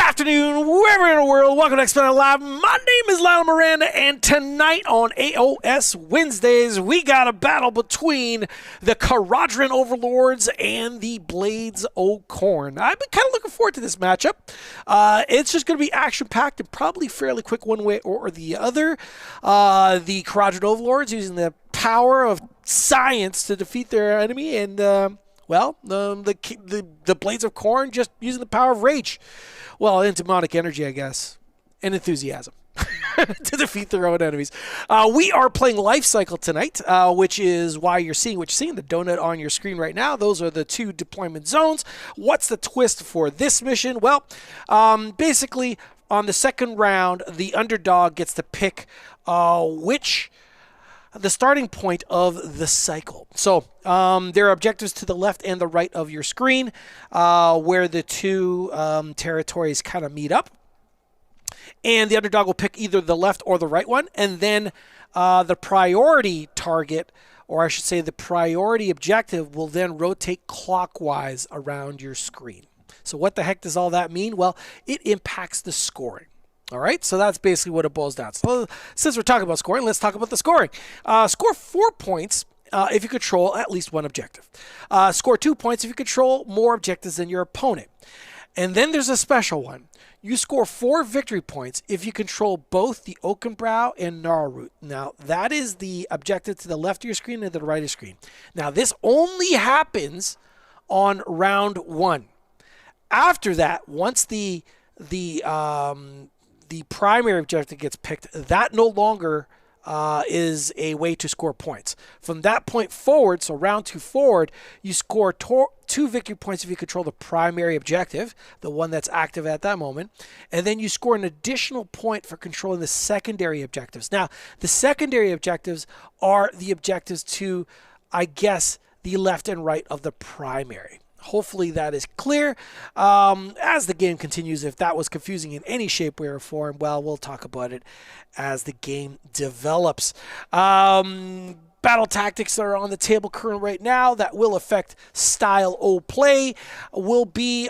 afternoon, wherever in the world. Welcome to XPlanet Live. My name is Lionel Miranda, and tonight on AoS Wednesdays, we got a battle between the Kharadron Overlords and the Blades of Khorne. I've been kind of looking forward to this matchup. It's just going to be action-packed and probably fairly quick one way or the other. The Kharadron Overlords using the power of science to defeat their enemy, and the Blades of Khorne just using the power of rage. Well, and demonic energy, I guess, and enthusiasm to defeat their own enemies. We are playing Life Cycle tonight, which is why you're seeing what you're seeing, the donut on your screen right now. Those are the two deployment zones. What's the twist for this mission? Well, basically, on the second round, the underdog gets to pick the starting point of the cycle. So there are objectives to the left and the right of your screen where the two territories kind of meet up. And the underdog will pick either the left or the right one. And then the priority target, or I should say the priority objective, will then rotate clockwise around your screen. So what the heck does all that mean? Well, it impacts the scoring. All right, so that's basically what it boils down to. So since we're talking about scoring, let's talk about the scoring. Score 4 points if you control at least one objective. Score 2 points if you control more objectives than your opponent. And then there's a special one. You score 4 victory points if you control both the Oakenbrow and Gnarlroot. Now, that is the objective to the left of your screen and to the right of your screen. Now, this only happens on round 1. After that, once the primary objective gets picked, that no longer is a way to score points. From that point forward, so round 2 forward, you score 2 victory points if you control the primary objective, the one that's active at that moment, and then you score an additional point for controlling the secondary objectives. Now, the secondary objectives are the objectives to, I guess, the left and right of the primary. Hopefully that is clear. As the game continues, if that was confusing in any shape, way, or form, well, we'll talk about it as the game develops. Battle tactics that are on the table currently right now that will affect style of play will be,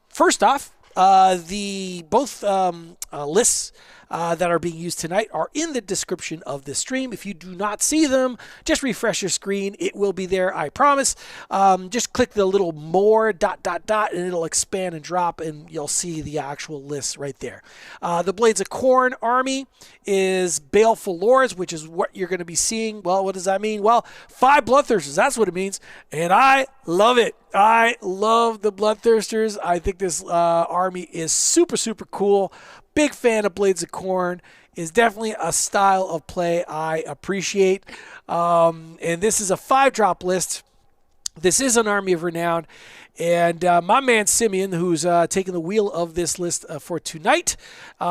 first off, both lists that are being used tonight are in the description of this stream. If you do not see them, just refresh your screen. It will be there, I promise. Just click the little more ... and it'll expand and drop, and you'll see the actual list right there. The Blades of Khorne army is Baleful Lords, which is what you're going to be seeing. Well, what does that mean? Well, 5 Bloodthirsters, that's what it means, and I love it. I love the Bloodthirsters. I think this army is super, super cool. Big fan of Blades of Khorne. Is definitely a style of play I appreciate. And this is a 5-drop list. This is an army of Renown. And my man Simeon, who's taking the wheel of this list for tonight,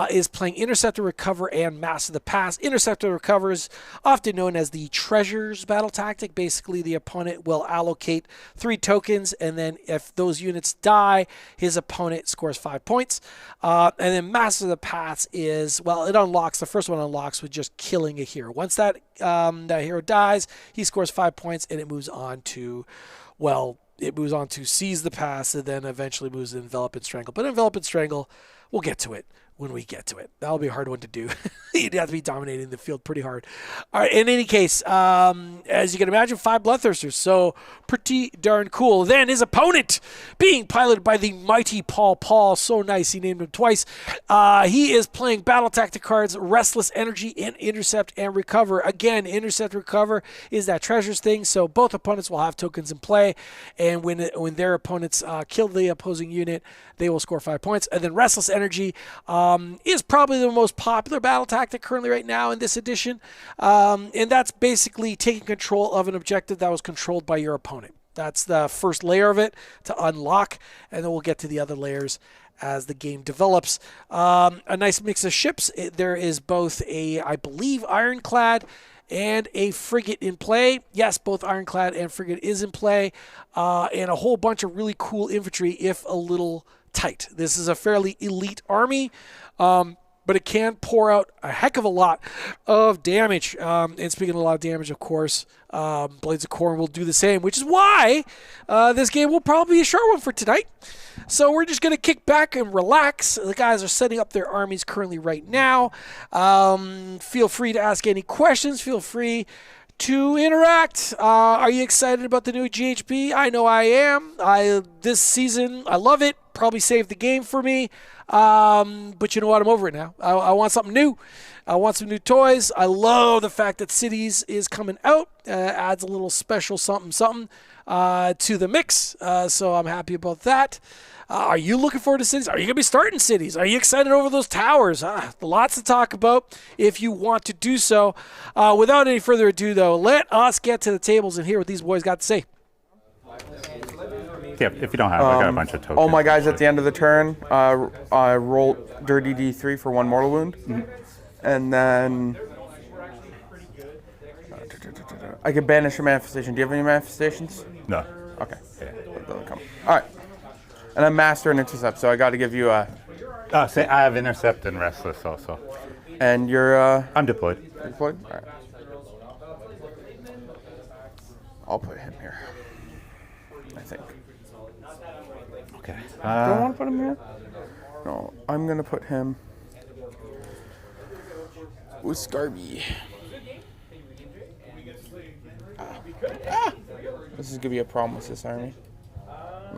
is playing Intercept to Recover and Master the Past. Intercept to Recover is often known as the Treasures battle tactic. Basically, the opponent will allocate 3 tokens, and then if those units die, his opponent scores 5 points. And then Master the Past is, well, it unlocks, the first one unlocks with just killing a hero. Once that hero dies, he scores 5 points, and it moves on to, well, it moves on to Seize the Past, and then eventually moves to Envelop and Strangle. But Envelop and Strangle, we'll get to it when we get to it. That'll be a hard one to do. You'd have to be dominating the field pretty hard. All right, in any case, as you can imagine, 5 Bloodthirsters, so pretty darn cool. Then his opponent, being piloted by the mighty Paul, so nice he named him twice. He is playing battle tactic cards, Restless Energy, and Intercept and Recover. Again, Intercept Recover is that treasures thing, so both opponents will have tokens in play, and when their opponents kill the opposing unit, they will score 5 points. And then Restless Energy is probably the most popular battle tactic currently right now in this edition. And that's basically taking control of an objective that was controlled by your opponent. That's the first layer of it to unlock, and then we'll get to the other layers as the game develops. A nice mix of ships. There is both I believe, Ironclad and a frigate in play. Yes, both Ironclad and frigate is in play, and a whole bunch of really cool infantry if a little tight. This is a fairly elite army. but it can pour out a heck of a lot of damage. And speaking of a lot of damage, of course, Blades of Khorne will do the same, which is why this game will probably be a short one for tonight. So we're just going to kick back and relax. The guys are setting up their armies currently right now. Feel free to ask any questions. Feel free to interact. Are you excited about the new GHB? I know I am. This season, I love it. Probably saved the game for me. But you know what? I'm over it now. I want something new. I want some new toys. I love the fact that Cities is coming out. Adds a little special something to the mix. So I'm happy about that. Are you looking forward to Cities? Are you going to be starting Cities? Are you excited over those towers? Lots to talk about if you want to do so. Without any further ado, though, let us get to the tables and hear what these boys got to say. Yeah, if you don't have, I got a bunch of tokens. All my guys at the end of the turn roll dirty D3 for 1 mortal wound. And then I can banish a manifestation. Do you have any manifestations? No. Okay. All right. And I'm master and intercept, so I got to give you a. Say I have intercept and restless also. And you're. I'm deployed. Deployed. All right. I'll put him here. I think. Okay. Do I want to put him here? No, I'm gonna put him with Skarby. This is gonna be a problem with this army.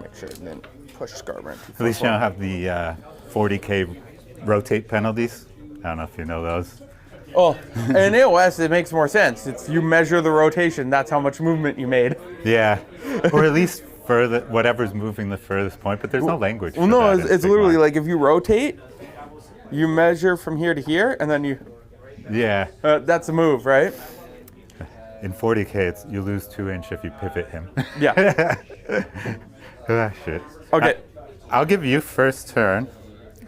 Make sure it didn't push Skarbrand. At least you don't have the 40k rotate penalties. I don't know if you know those. Oh, in AoS it makes more sense. It's you measure the rotation. That's how much movement you made. Yeah, or at least further, whatever's moving the furthest point. But there's no language. Well, no, it's literally like if you rotate, you measure from here to here, and then you. Yeah. That's a move, right? In 40k, it's you lose 2 inch if you pivot him. Yeah. Shit. Okay. I'll give you first turn.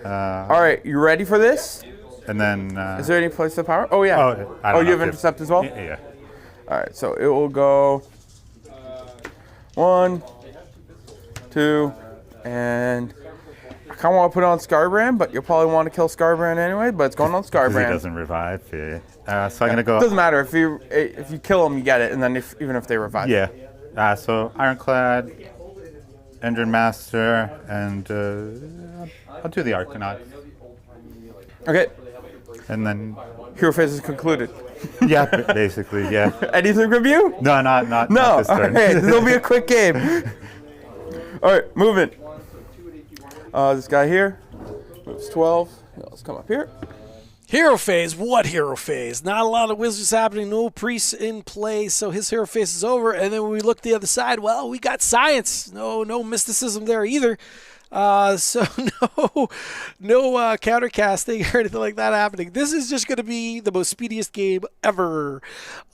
All right, you ready for this? And then. Is there any place of power? Oh yeah. Oh, you have intercept as well? Yeah. All right, so it will go 1, 2, and I kind of want to put it on Skarbrand, but you'll probably want to kill Skarbrand anyway. But it's going on Skarbrand. He doesn't revive. Yeah. So I'm gonna go. Doesn't matter if you kill him, you get it, and then even if they revive. Yeah. So Ironclad, Engine Master, and I'll do the Argonaut. Okay. And then. Hero phase is concluded. Yeah, basically, yeah. Anything from you? No, not this turn. Okay, this will be a quick game. All right, moving. This guy here moves 12. Let's come up here. Hero phase? What hero phase? Not a lot of wizards happening, no priests in play, so his hero phase is over. And then when we look the other side, well, we got science. No mysticism there either. So no countercasting or anything like that happening. This is just going to be the most speediest game ever.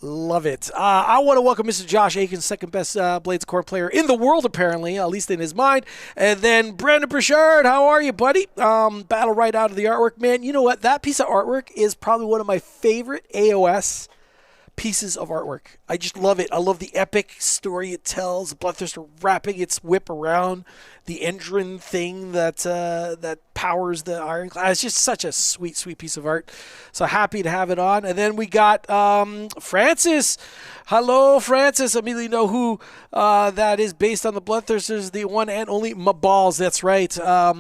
Love it. I want to welcome Mr. Josh Aiken, second best Blades of Khorne player in the world, apparently, at least in his mind. And then Brandon Burchard, how are you, buddy? Battle right out of the artwork. Man, you know what? That piece of artwork is probably one of my favorite AoS pieces of artwork. I just love it. I love the epic story it tells. Bloodthirster wrapping its whip around the Endrin thing that powers the Ironclad. It's just such a sweet piece of art. So happy to have it on. And then we got Francis. Hello, Francis. I immediately know who that is based on the Bloodthirsters, the one and only Maballs. That's right.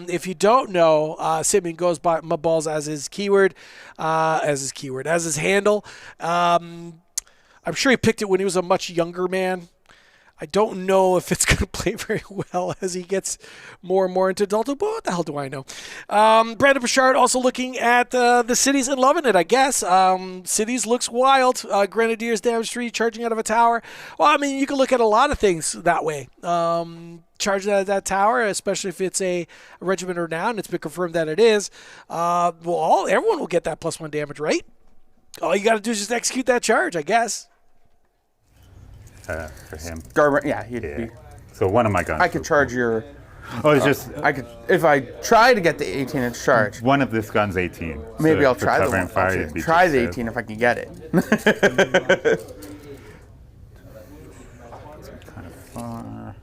If you don't know, Simeon goes by Maballs as his keyword, as his handle. I'm sure he picked it when he was a much younger man. I don't know if it's going to play very well as he gets more and more into adulthood, but what the hell do I know? Brandon Burchard also looking at the Cities and loving it, I guess. Cities looks wild. Grenadiers damage 3, charging out of a tower. Well, I mean, you can look at a lot of things that way. Charging out of that tower, especially if it's a Regiment or Renown, it's been confirmed that it is. Everyone will get that +1 damage, right? All you got to do is just execute that charge, I guess. For him. Skarbrand, yeah, he'd be. So one of my guns. I could charge your. Oh, it's just. I could if I try to get the 18-inch charge. One of this gun's 18. Maybe so I'll try the one. Try the 18 if I can get it. Kind of far.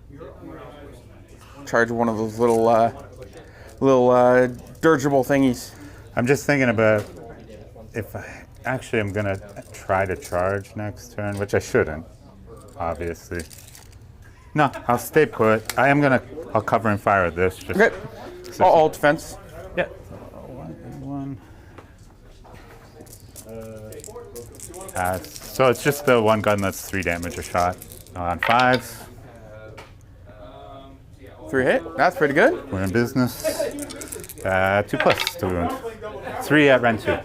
Charge one of those little dirigible thingies. I'm just thinking about if actually I'm gonna try to charge next turn, which I shouldn't, obviously. No, I'll stay put. I'll cover and fire this. Just Okay. All defense. Yeah. One. So it's just the one gun that's 3 damage a shot on 5s. 3 hit. That's pretty good. We're in business. 2+ to wound. 3 at rend 2. All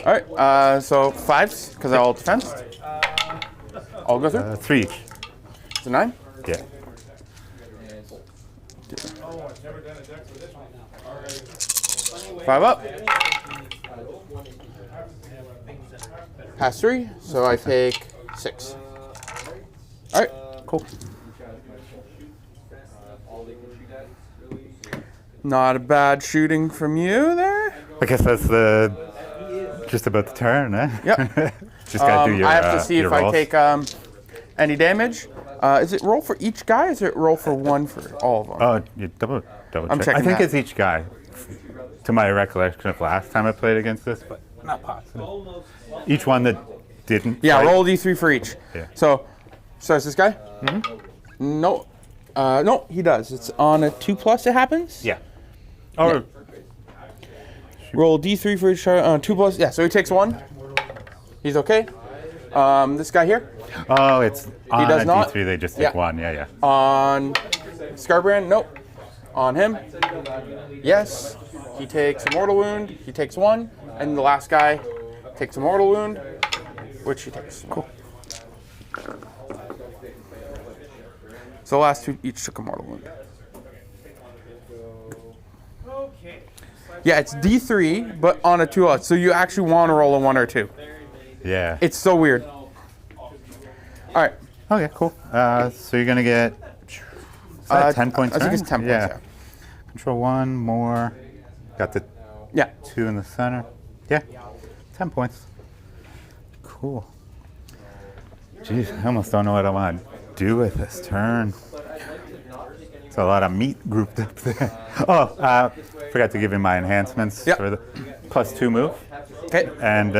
right. So 5s because they're all defense. All go through. 3 each. So 9. Yeah. Five up. Pass 3. So I take 6. All right. Cool. Not a bad shooting from you there. I guess that's just about the turn, eh? Yep. Just gotta do your. I have to see if I rolls. take any damage. Is it roll for each guy? Or is it roll for one for all of them? Oh, you double I'm check. checking I think that. it's each guy. To my recollection of last time I played against this, but not possible. Each one that didn't. Yeah, fight. roll D3 for each. Yeah. So, starts this guy? Mm-hmm. No. No, he does. It's on a 2+ it happens? Yeah. Or Roll D3 for each 2+. Yeah, so he takes 1. He's okay. This guy here? oh, it's on does a not? D3. They just take Yeah. 1. Yeah. On Skarbrand? Nope. On him? Yes. He takes a mortal wound. He takes 1. And the last guy takes a mortal wound, which he takes. Cool. So the last 2 each took a mortal wound. Yeah, it's D3, but on a 2. So you actually want to roll a 1 or 2. Yeah. It's so weird. All right. Okay, cool. So you're gonna get 10 points. I think turn? it's 10 points. Yeah. Control 1 more. Got the Yeah. 2 in the center. Yeah. 10 points. Cool. Jeez, I almost don't know what I want to do with this turn. It's a lot of meat grouped up there. Oh, forgot to give you my enhancements Yep. for the +2 move. Okay. And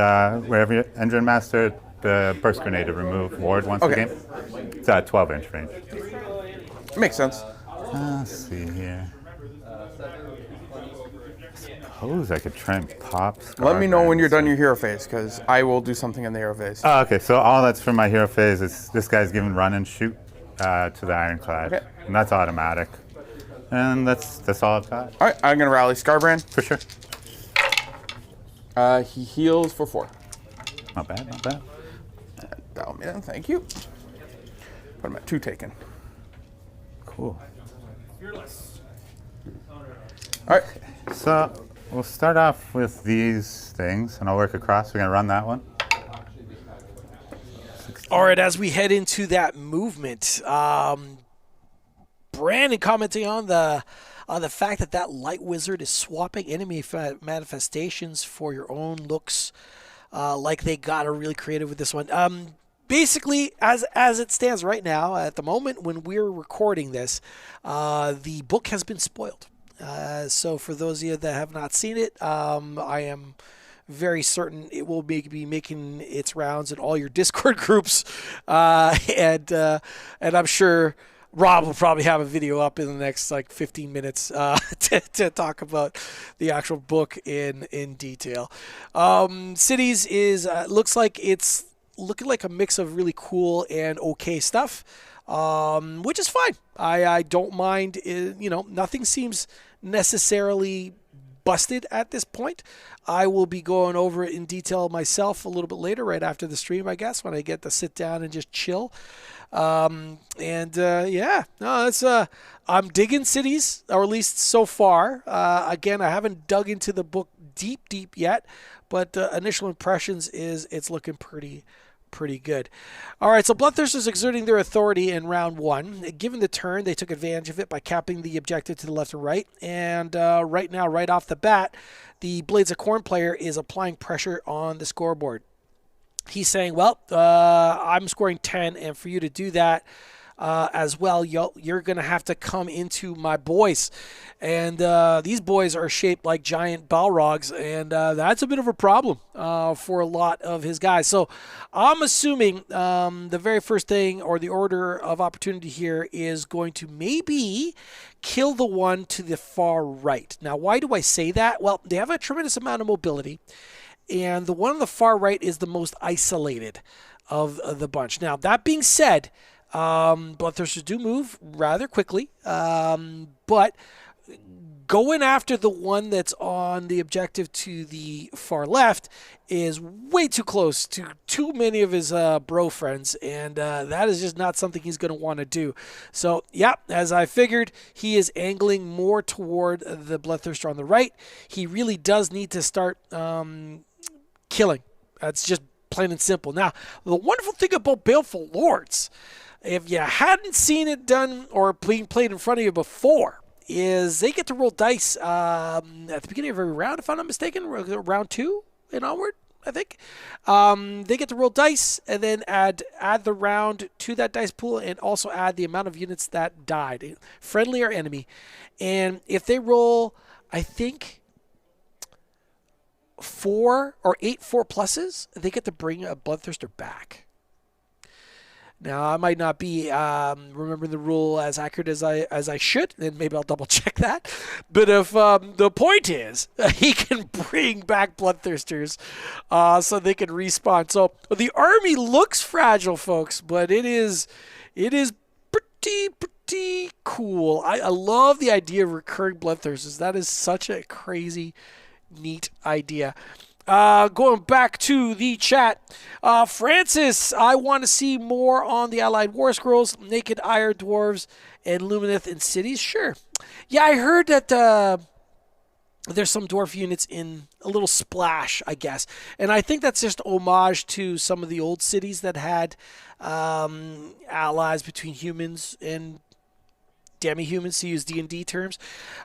wherever you Engine Master, the burst grenade to remove ward once Okay. a game. It's at 12-inch range. Makes sense. Let's see here. Suppose I could try and pop. Let me know when you're done Skarbrand. your hero phase, because I will do something in the hero phase. Oh, okay, so all that's for my hero phase is this guy's given run and shoot to the Ironclad. Okay. And that's automatic. And that's all I've got. All right, I'm going to rally Skarbrand. For sure. He heals for 4. Not bad, not bad. Dial me in, thank you. Put him at 2 taken. Cool. All right. So we'll start off with these things, and I'll work across. We're going to run that one. All right, as we head into that movement, Brandon commenting on the fact that light wizard is swapping enemy manifestations for your own looks, like they got really creative with this one. Basically, as it stands right now, at the moment when we're recording this, the book has been spoiled. So for those of you that have not seen it, I am very certain it will be making its rounds in all your Discord groups, and I'm sure Rob will probably have a video up in the next 15 minutes to talk about the actual book in detail. Cities is looks like it's looking like a mix of really cool and okay stuff, which is fine. I don't mind. Nothing seems necessarily busted at this point. I will be going over it in detail myself a little bit later, right after the stream, I guess, when I get to sit down and just chill. I'm digging cities, or at least so far. Again, I haven't dug into the book deep yet, but initial impressions is it's looking pretty good. All right, so Bloodthirsters exerting their authority in round 1. Given the turn, they took advantage of it by capping the objective to the left and right. And right now, right off the bat, the Blades of Khorne player is applying pressure on the scoreboard. He's saying, well, I'm scoring 10, and for you to do that, as well, you're going to have to come into my boys. And these boys are shaped like giant Balrogs, and that's a bit of a problem for a lot of his guys. So I'm assuming the very first thing, or the order of opportunity here, is going to maybe kill the one to the far right. Now, why do I say that? Well, they have a tremendous amount of mobility, and the one on the far right is the most isolated of the bunch. Now, that being said, Bloodthirsters do move rather quickly, but going after the one that's on the objective to the far left is way too close to too many of his bro friends, and that is just not something he's going to want to do. So, yeah, as I figured, he is angling more toward the Bloodthirster on the right. He really does need to start killing. That's just plain and simple. Now, the wonderful thing about Baleful Lords, if you hadn't seen it done or being played in front of you before, is they get to roll dice at the beginning of every round, if I'm not mistaken, round 2 and onward, I think. They get to roll dice and then add the round to that dice pool, and also add the amount of units that died, friendly or enemy. And if they roll, I think, 4 or 8 4+, they get to bring a Bloodthirster back. Now, I might not be remembering the rule as accurate as I should, and maybe I'll double check that. But if the point is, he can bring back Bloodthirsters so they can respawn. So the army looks fragile, folks, but it is pretty cool. I love the idea of recurring Bloodthirsters. That is such a crazy, neat idea. Going back to the chat, Francis, I want to see more on the Allied War Scrolls, Naked Iron Dwarves, and Lumineth in cities. Sure. Yeah, I heard that there's some dwarf units in a little splash, I guess. And I think that's just homage to some of the old cities that had allies between humans and demi-humans, to use D&D terms.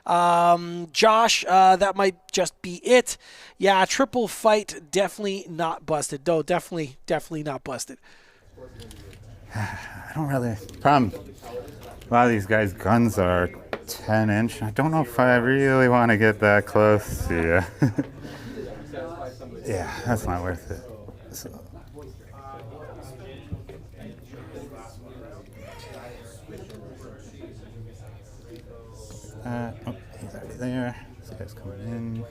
Josh, that might just be it. Yeah, triple fight, definitely not busted. No, definitely not busted. I don't really... Problem, a lot of these guys' guns are 10-inch. I don't know if I really want to get that close to you. Yeah, that's not worth it. So. Oh, he's already there. This guy's coming in.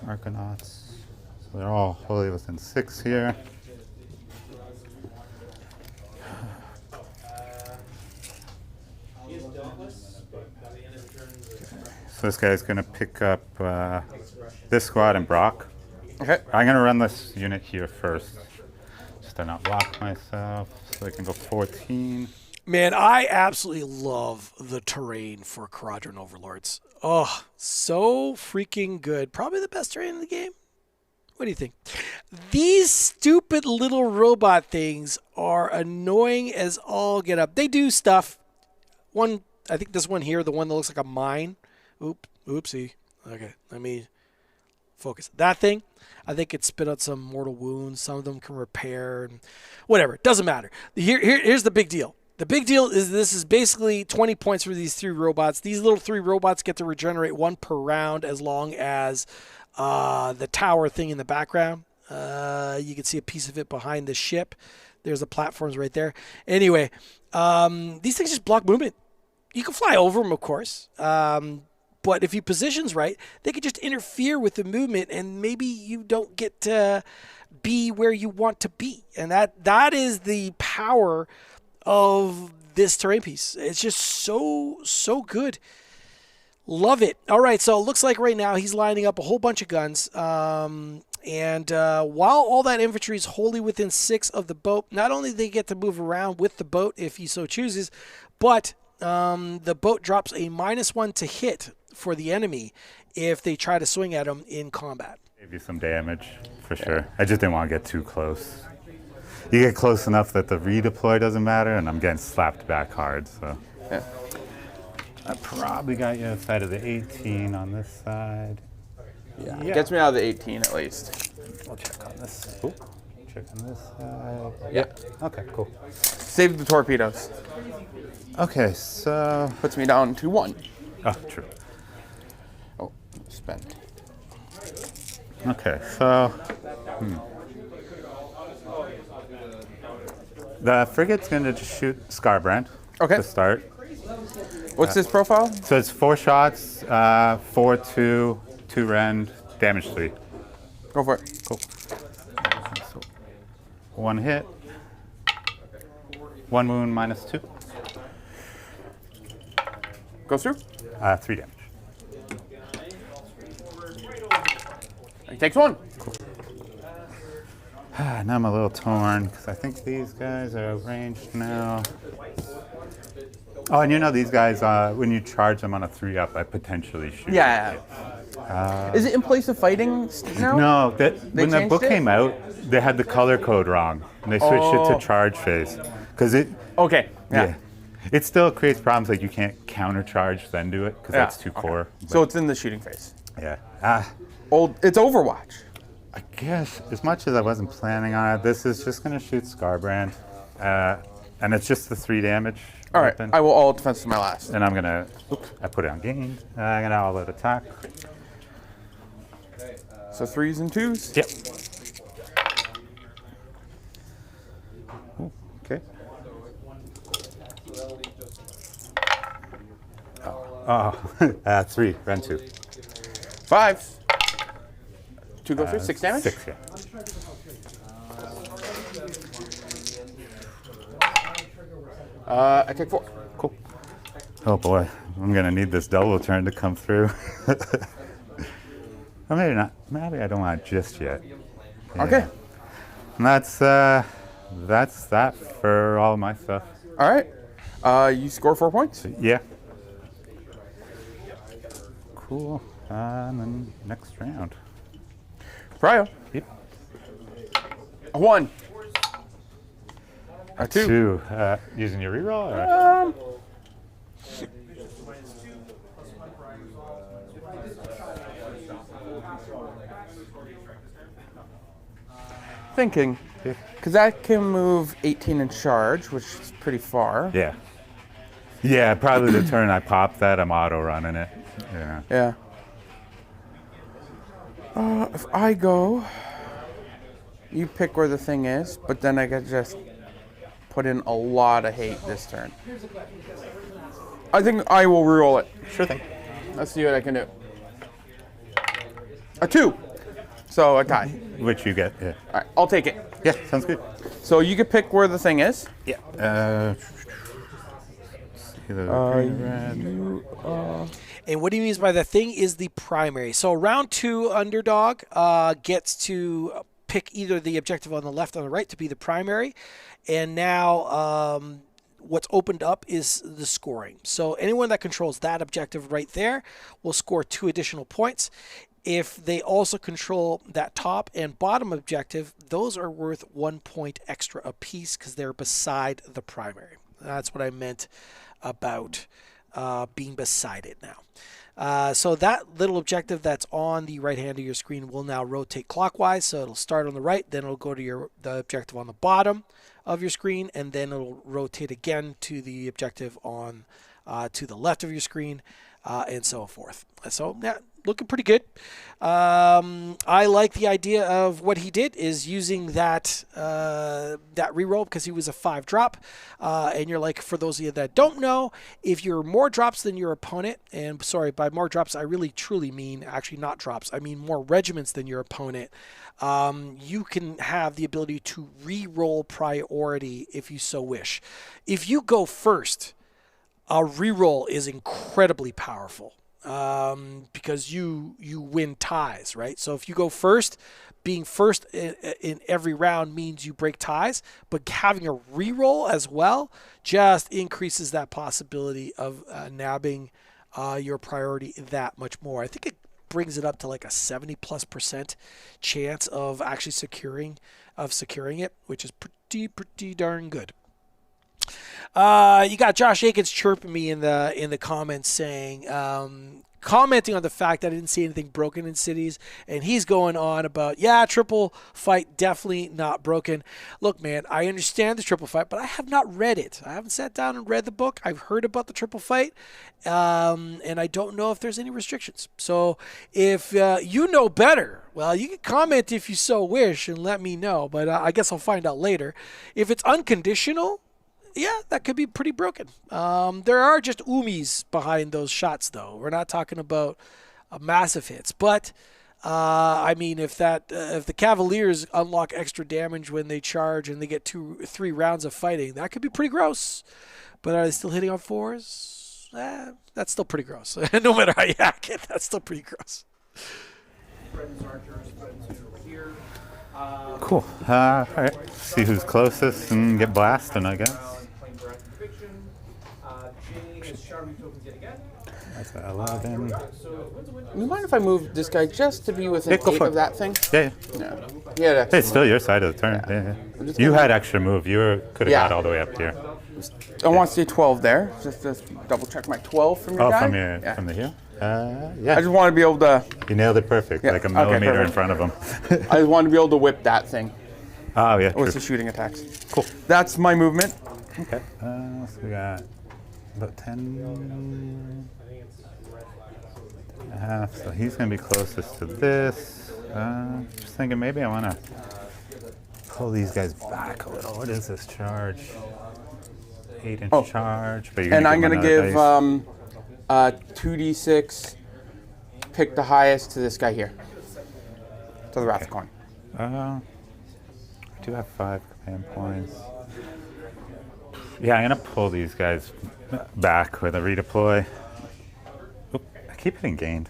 Arcanauts. So they're all wholly within 6 here. So this guy's going to pick up this squad and Brock. Okay. I'm going to run this unit here first, just to not block myself, so I can go 14. Man, I absolutely love the terrain for Kharadron Overlords. Oh, so freaking good. Probably the best terrain in the game. What do you think? These stupid little robot things are annoying as all get up. They do stuff. One, I think this one here, the one that looks like a mine. Oopsie. Okay, let me focus. That thing, I think it spit out some mortal wounds. Some of them can repair. And whatever, it doesn't matter. Here's the big deal. The big deal is this is basically 20 points for these 3 robots. These little 3 robots get to regenerate 1 per round as long as the tower thing in the background. You can see a piece of it behind the ship. There's the platforms right there. Anyway, these things just block movement. You can fly over them, of course. But if you positions right, they could just interfere with the movement, and maybe you don't get to be where you want to be. And that is the power of this terrain piece. It's just so good. Love it. All right, so it looks like right now he's lining up a whole bunch of guns. And while all that infantry is wholly within 6 of the boat, not only do they get to move around with the boat if he so chooses, but the boat drops a -1 to hit for the enemy if they try to swing at him in combat. Gave you some damage, for sure. I just didn't want to get too close. You get close enough that the redeploy doesn't matter, and I'm getting slapped back hard, so. Yeah. I probably got you outside of the 18 on this side. Yeah. Gets me out of the 18 at least. We'll check on this. Ooh. check on this side. Yeah. Okay, cool. Save the torpedoes. Okay, so... Puts me down to 1. Oh, true. Oh, spend. Okay, so... The frigate's going to just shoot Skarbrand to start. What's his profile? So it's 4 shots, 4, 2, 2 rend, damage 3. Go for it. Cool. So 1 hit, 1 wound minus 2. Goes through. 3 damage. He takes 1. Now I'm a little torn because I think these guys are ranged now. Oh, and you know these guys, when you charge them on a 3-up, I potentially shoot. Yeah. Is it in place of fighting now? No, when the changed book it? came out, they had the color code wrong. And they switched it to charge phase. Because it... Okay. Yeah. It still creates problems like you can't countercharge then do it because that's too core. So it's in the shooting phase. Yeah. It's Overwatch. I guess as much as I wasn't planning on it, this is just going to shoot Skarbrand. And it's just the 3 damage. All right. weapon. I will all defense to my last. And I'm going to... Oops, I put it on gained. I'm going to all out attack. So 3s and 2s. Yep. Ooh, okay. Oh, 3, run 2. 5s. 2 goes through. 6 damage. 6, yeah. I take 4. Cool. Oh boy, I'm gonna need this double turn to come through. Or maybe not. Maybe I don't want it just yet. Yeah. Okay. And that's that for all my stuff. All right. You score 4 points. Yeah. Cool. And then next round. Prio. Yep. A 1. A 2. 2. Using your reroll? Or? Thinking. Because that can move 18 in charge, which is pretty far. Yeah. Yeah, probably the turn I pop that, I'm auto running it. Yeah. Yeah. If I go, you pick where the thing is, but then I could just put in a lot of hate this turn. I think I will reroll it. Sure thing. Let's see what I can do. A 2. So a tie. Which you get, yeah. All right, I'll take it. Yeah, sounds good. So you could pick where the thing is. Yeah. And what he means by the thing is the primary. So round 2 underdog gets to pick either the objective on the left or the right to be the primary. And now what's opened up is the scoring. So anyone that controls that objective right there will score 2 additional points. If they also control that top and bottom objective, those are worth 1 point extra apiece because they're beside the primary. That's what I meant about being beside it now. So that little objective that's on the right hand of your screen will now rotate clockwise. So it'll start on the right, then it'll go to the objective on the bottom of your screen, and then it'll rotate again to the objective on to the left of your screen, and so forth. So yeah, looking pretty good. I like the idea of what he did is using that that reroll because he was a 5 drop, and you're like, for those of you that don't know, if you're more drops than your opponent, and sorry, by more drops I really truly mean actually not drops, I mean more regiments than your opponent, you can have the ability to re-roll priority if you so wish. If you go first, a reroll is incredibly powerful. Because you win ties, right? So if you go first, being first in every round means you break ties, but having a reroll as well just increases that possibility of nabbing your priority that much more. I think it brings it up to like a 70+% chance of actually securing it, which is pretty darn good. You got Josh Aikens chirping me in the comments saying, commenting on the fact that I didn't see anything broken in cities, and he's going on about, yeah, triple fight definitely not broken. Look, man, I understand the triple fight, but I have not read it. I haven't sat down and read the book. I've heard about the triple fight, and I don't know if there's any restrictions. So if you know better, well, you can comment if you so wish and let me know, but I guess I'll find out later. If it's unconditional, yeah, that could be pretty broken. There are just oomies behind those shots, though. We're not talking about massive hits. But, I mean, if the Cavaliers unlock extra damage when they charge and they get 2-3 rounds of fighting, that could be pretty gross. But are they still hitting on 4s? That's still pretty gross. No matter how you hack it, that's still pretty gross. Cool. All right. See who's closest and get blasting, I guess. That's 11. You mind if I move this guy just to be within 8 of that thing? Yeah. No. Yeah. It's still your side of the turn. Yeah. You had extra move. You could have got all the way up here. I want to say 12 there. Just double check my 12 from your guy. From the heel? Yeah. I just want to be able to... You nailed it perfect, like a millimeter in front of him. I just want to be able to whip that thing. Oh, yeah. With the shooting attacks. Cool. That's my movement. Okay. So we got about 10 and a half. So he's going to be closest to this. Just thinking maybe I want to pull these guys back a little. What is this charge? 8-inch charge. But and I'm going to give 2d6, pick the highest to this guy here. To the Wrath of Khorne. I do have 5 command points. Yeah, I'm going to pull these guys back with a redeploy. Oop, I keep hitting gained.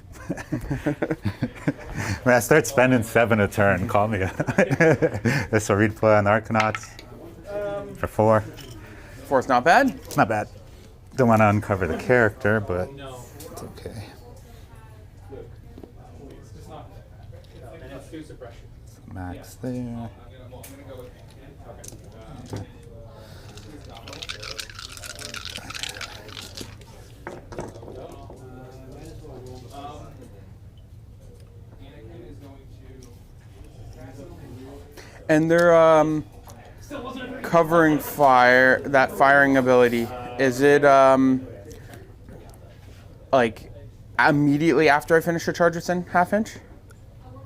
When I start spending 7 a turn, call me. This will redeploy on the Arcanauts for 4. 4 is not bad. It's not bad. Don't want to uncover the character, but it's okay. Max there. And they're covering fire, that firing ability. Is it like immediately after I finish a charge within half-inch?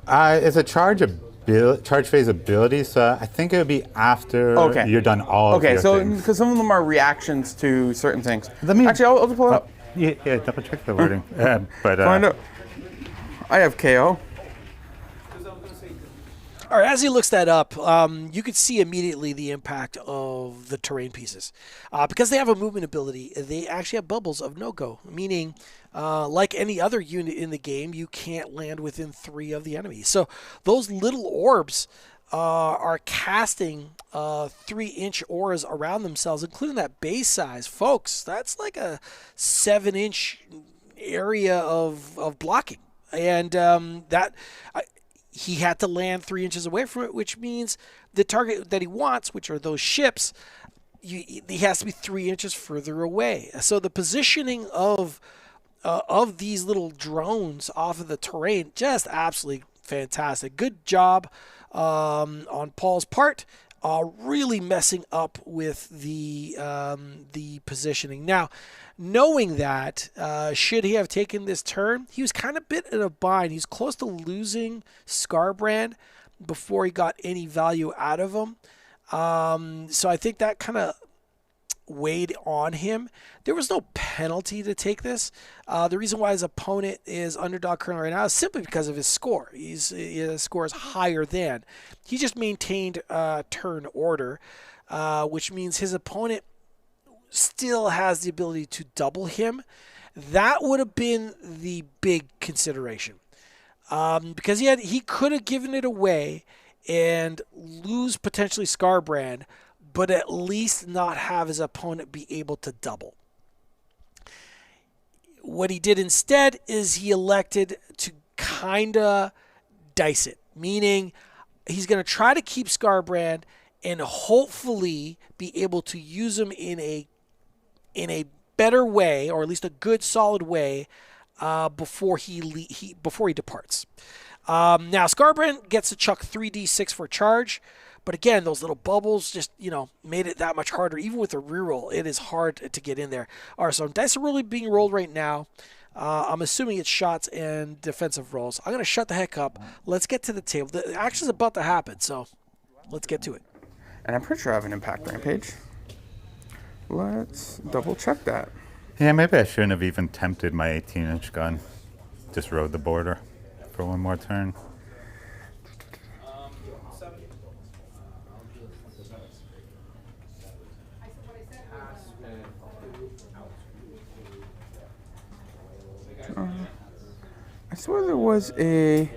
It's a charge phase ability, so I think it would be after you're done all of your things. Okay, so because some of them are reactions to certain things. Actually, I'll just pull it up. Yeah, double check the wording. Find out. I have KO. All right, as he looks that up, you could see immediately the impact of the terrain pieces. Because they have a movement ability, they actually have bubbles of no-go, meaning like any other unit in the game, you can't land within 3 of the enemies. So those little orbs are casting 3-inch auras around themselves, including that base size. Folks, that's like a 7-inch area of blocking. And he had to land 3 inches away from it, which means the target that he wants, which are those ships, he has to be 3 inches further away. So the positioning of these little drones off of the terrain, just absolutely fantastic. Good job on Paul's part, really messing up with the positioning. Now, knowing that, should he have taken this turn, he was kind of bit in a bind. He's close to losing Skarbrand before he got any value out of him. So I think that kind of weighed on him. There was no penalty to take this. The reason why his opponent is underdog currently right now is simply because of his score. His score is higher than. He just maintained turn order, which means his opponent still has the ability to double him. That would have been the big consideration, because he could have given it away and lose potentially Skarbrand, but at least not have his opponent be able to double. What he did instead is he elected to kind of dice it, meaning he's going to try to keep Skarbrand and hopefully be able to use them in a better way, or at least a good solid way, before he departs. Now Skarbrand gets to chuck 3d6 for charge, but again, those little bubbles just made it that much harder. Even with a reroll, it is hard to get in there. All right, so dice are really being rolled right now. I'm assuming it's shots and defensive rolls. I'm gonna shut the heck up. Let's get to the table. The action's about to happen, so let's get to it. And I'm pretty sure I have an impact rampage. Let's double check that. Yeah, maybe I shouldn't have even tempted my 18-inch gun. Just rode the border for one more turn. I swear there was a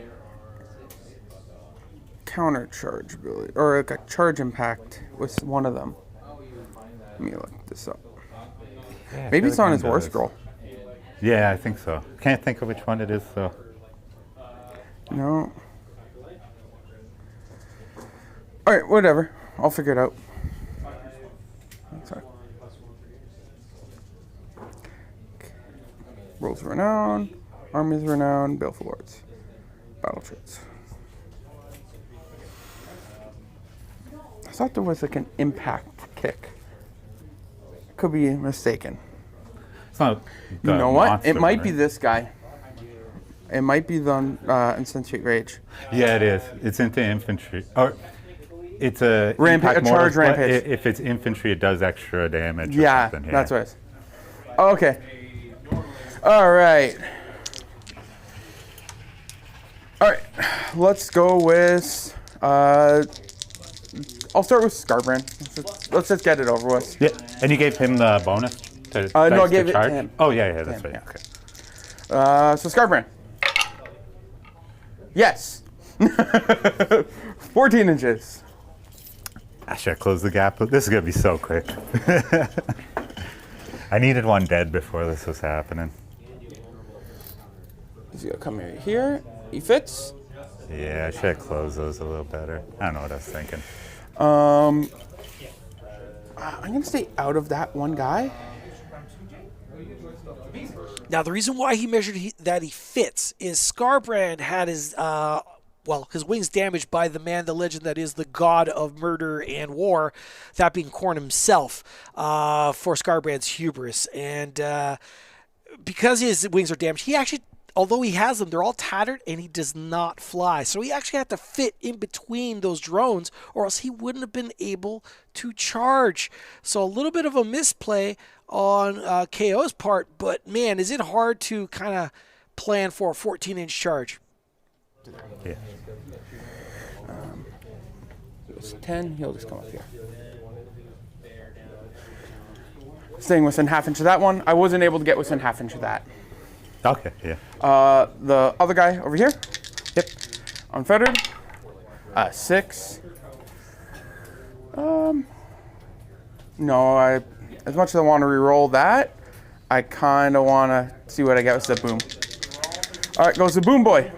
counter charge ability, or like a charge impact with one of them. Let me look this up. Yeah, Maybe it's on his war does. scroll. Yeah, I think so. Can't think of which one it is, though. No. Alright, whatever. I'll figure it out. Sorry. Rolls Renown, Armies Renown, Baleful Lords. Battle traits. I thought there was like an impact kick. Could be mistaken. It's not You know what? monster, It might be right? this guy. It might be the Insensate Rage. Yeah, it is. It's into infantry. Or it's a Rampage, impact a charge mortal, but rampage. If it's infantry, it does extra damage. Or Yeah, something. that's what it is. Oh, okay. All right. All right. Let's go with. I'll start with Skarbrand. Let's just get it over with. Yeah, and you gave him the bonus to No, I dice to gave it to charge? him. Oh, yeah, that's him, right. yeah. Okay. So Skarbrand. Yes. 14 inches. I should have closed the gap. This is going to be so quick. I needed one dead before this was happening. He's gonna come here. He fits. Yeah, I should have closed those a little better. I don't know what I was thinking. I'm gonna stay out of that one guy. Now, the reason why he measured that he fits is Skarbrand had his wings damaged by the man, the legend that is the god of murder and war, that being Khorne himself, for Skarbrand's hubris. And because his wings are damaged, he actually, although he has them, they're all tattered and he does not fly. So he actually had to fit in between those drones or else he wouldn't have been able to charge. So a little bit of a misplay on KO's part, but man, is it hard to kind of plan for a 14-inch charge. Yeah. It's 10, he'll just come up here. Staying within half inch of that one. I wasn't able to get within half inch of that. Okay, yeah. The other guy over here. Yep. Unfettered. 6. No, as much as I want to re-roll that, I kind of want to see what I get with the boom. All right, goes the boom boy.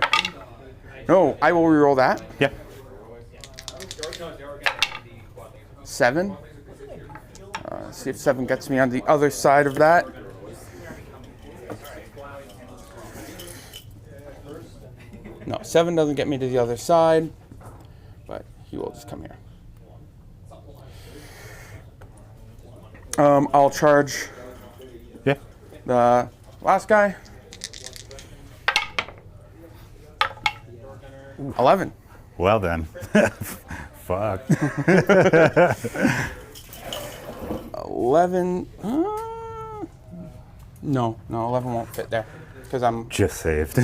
No, I will re-roll that. Yeah. 7. See if 7 gets me on the other side of that. No, 7 doesn't get me to the other side, but he will just come here. I'll charge Yeah. the last guy. 11. Well then. Fuck. 11. No, 11 won't fit there because I'm. Just saved.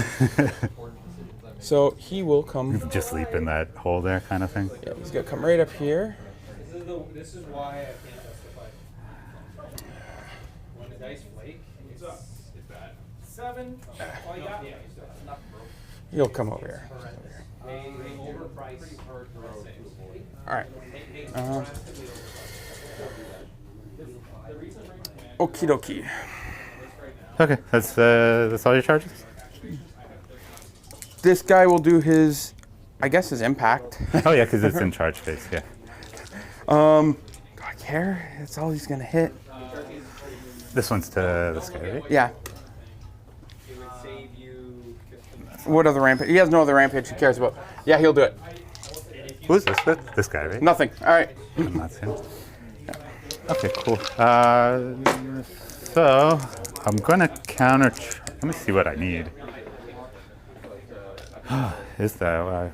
So he will come. Just sleep in that hole there kind of thing. Yeah, he's gonna come right up here. This is why I can't justify. When the dice flake, it's bad. 7. Oh, you got it. He'll come over here. They overprice hard saves. All right. Okie dokie. Okay, that's all your charges? This guy will do his, I guess, his impact. Oh yeah, because it's in charge phase, yeah. Do I care? That's all he's gonna hit. This one's to this guy, right? Yeah. What other rampage? He has no other rampage he cares about. Yeah, he'll do it. Who's this with? This guy, right? Nothing. All right. That's him. Okay, cool. So I'm gonna counter. Let me see what I need. Is that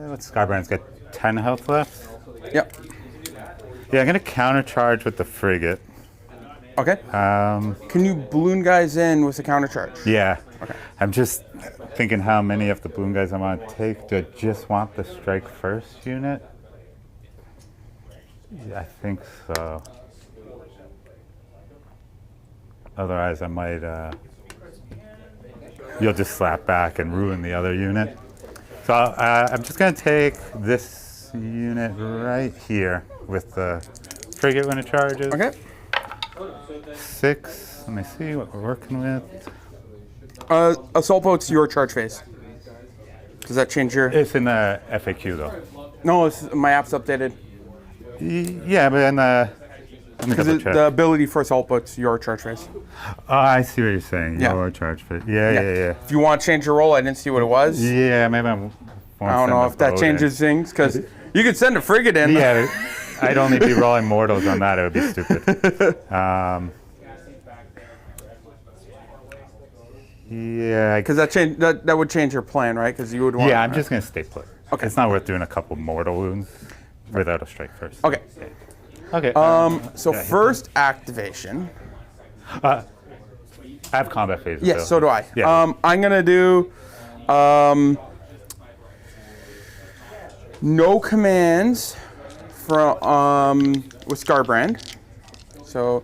what's Skarbrand's got 10 health left? Yep. Yeah, I'm gonna countercharge with the frigate. Okay. Can you balloon guys in with a counter charge? Yeah. Okay. I'm just thinking how many of the balloon guys I want to take. Do I just want the strike first unit? Yeah, I think so. Otherwise, I might. You'll just slap back and ruin the other unit. So I'm just going to take this unit right here with the frigate when it charges. Okay. 6. Let me see what we're working with. Assault boat's your charge phase. Does that change your? It's in the FAQ though. No, my app's updated. Yeah, but in the. Let me double check. The ability for assault boat's your charge phase. Oh, I see what you're saying. Yeah. Your charge fit. Yeah. If you want to change your roll, I didn't see what it was. Yeah, maybe I don't know if that changes things because you could send a frigate in. Yeah, I'd only be rolling mortals on that. It would be stupid. Yeah, Because that would change your plan, right? Because you would want. Yeah, I'm just gonna stay put. Okay. It's not worth doing a couple mortal wounds without a strike first. Okay. Okay. So first activation. I have combat phases. Yes, so do I. Yeah. I'm gonna do no commands from with Skarbrand. So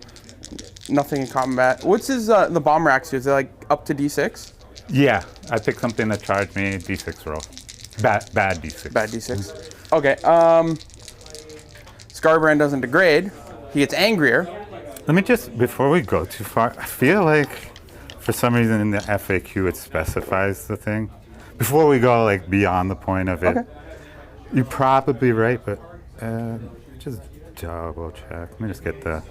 nothing in combat. What's his the bomb racks do? Is it like up to D6? Yeah, I picked something that charged me D6 roll. Bad D6. Bad D6. Okay. Skarbrand doesn't degrade. He gets angrier. Let me just, before we go too far, I feel like for some reason in the FAQ it specifies the thing. Before we go like beyond the point of it, you're probably right, but just double check. Let me just get the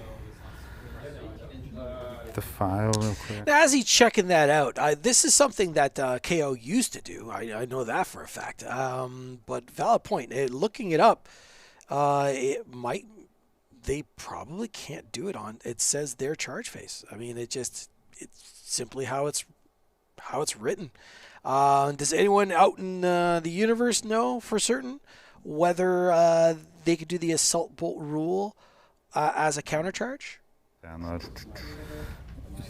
file real quick. Now, as he's checking that out, this is something that KO used to do. I know that for a fact. But valid point. Looking it up, they probably can't do it on. It says their charge phase. I mean, it's simply how it's written. Does anyone out in the universe know for certain whether they could do the assault bolt rule as a countercharge? Download. I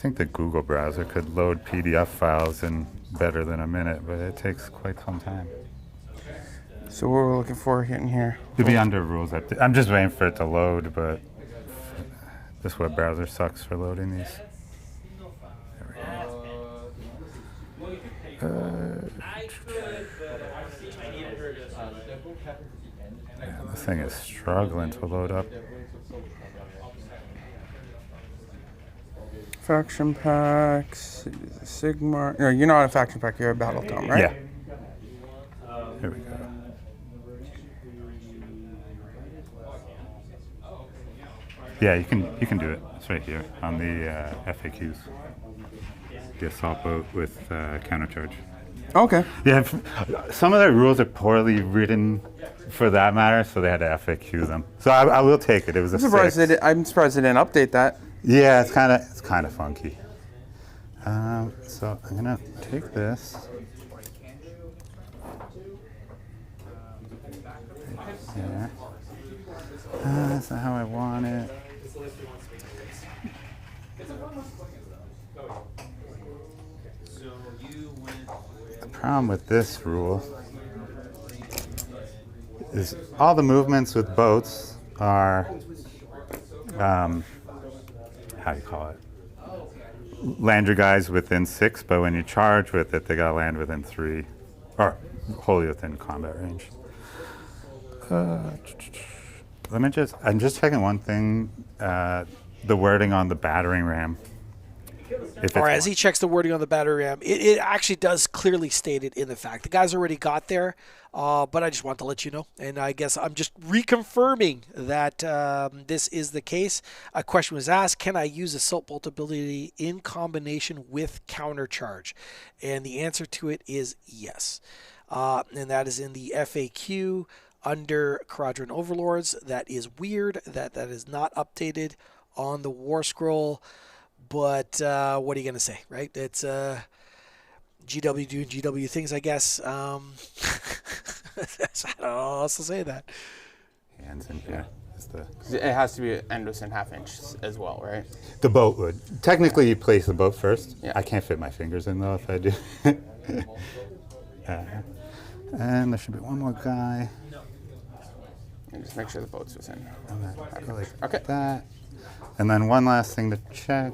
think the Google browser could load PDF files in better than a minute, but it takes quite some time. So what we're looking for in here? It'll be under rules. I'm just waiting for it to load, but this web browser sucks for loading these. There we go. Yeah, this thing is struggling to load up. Faction packs, Sigmar. No, you're not a faction pack. You're a battle tome, right? Yeah. Here we go. Yeah, you can do it. It's right here on the FAQs. The assault boat with countercharge. Okay. Yeah, some of the rules are poorly written for that matter, so they had to FAQ them. So I will take it. It was a 6. I'm surprised they didn't update that. Yeah, it's kind of funky. So I'm gonna take this. Yeah. That's not how I want it. The problem with this rule is all the movements with boats are, how do you call it? Land your guys within 6, but when you charge with it, they gotta land within 3, or wholly within combat range. I'm just checking one thing. The wording on the battering ram. If it's Or as he checks the wording on the battery RAM, it actually does clearly state it in the fact. The guys already got there, but I just want to let you know. And I guess I'm just reconfirming that this is the case. A question was asked, can I use Assault Bolt ability in combination with Countercharge? And the answer to it is yes. And that is in the FAQ under Kharadron Overlords. That is weird that is not updated on the War Scroll. But what are you going to say, right? It's GW doing GW things, I guess. I don't know how else to say that. hands in here. Is the 'Cause it has to be endless and half-inch as well, right? the boat would technically you place the boat first. Yeah. I can't fit my fingers in though if I do. And there should be one more guy. And just make sure the boat's within. Go like Okay. that. And then one last thing to check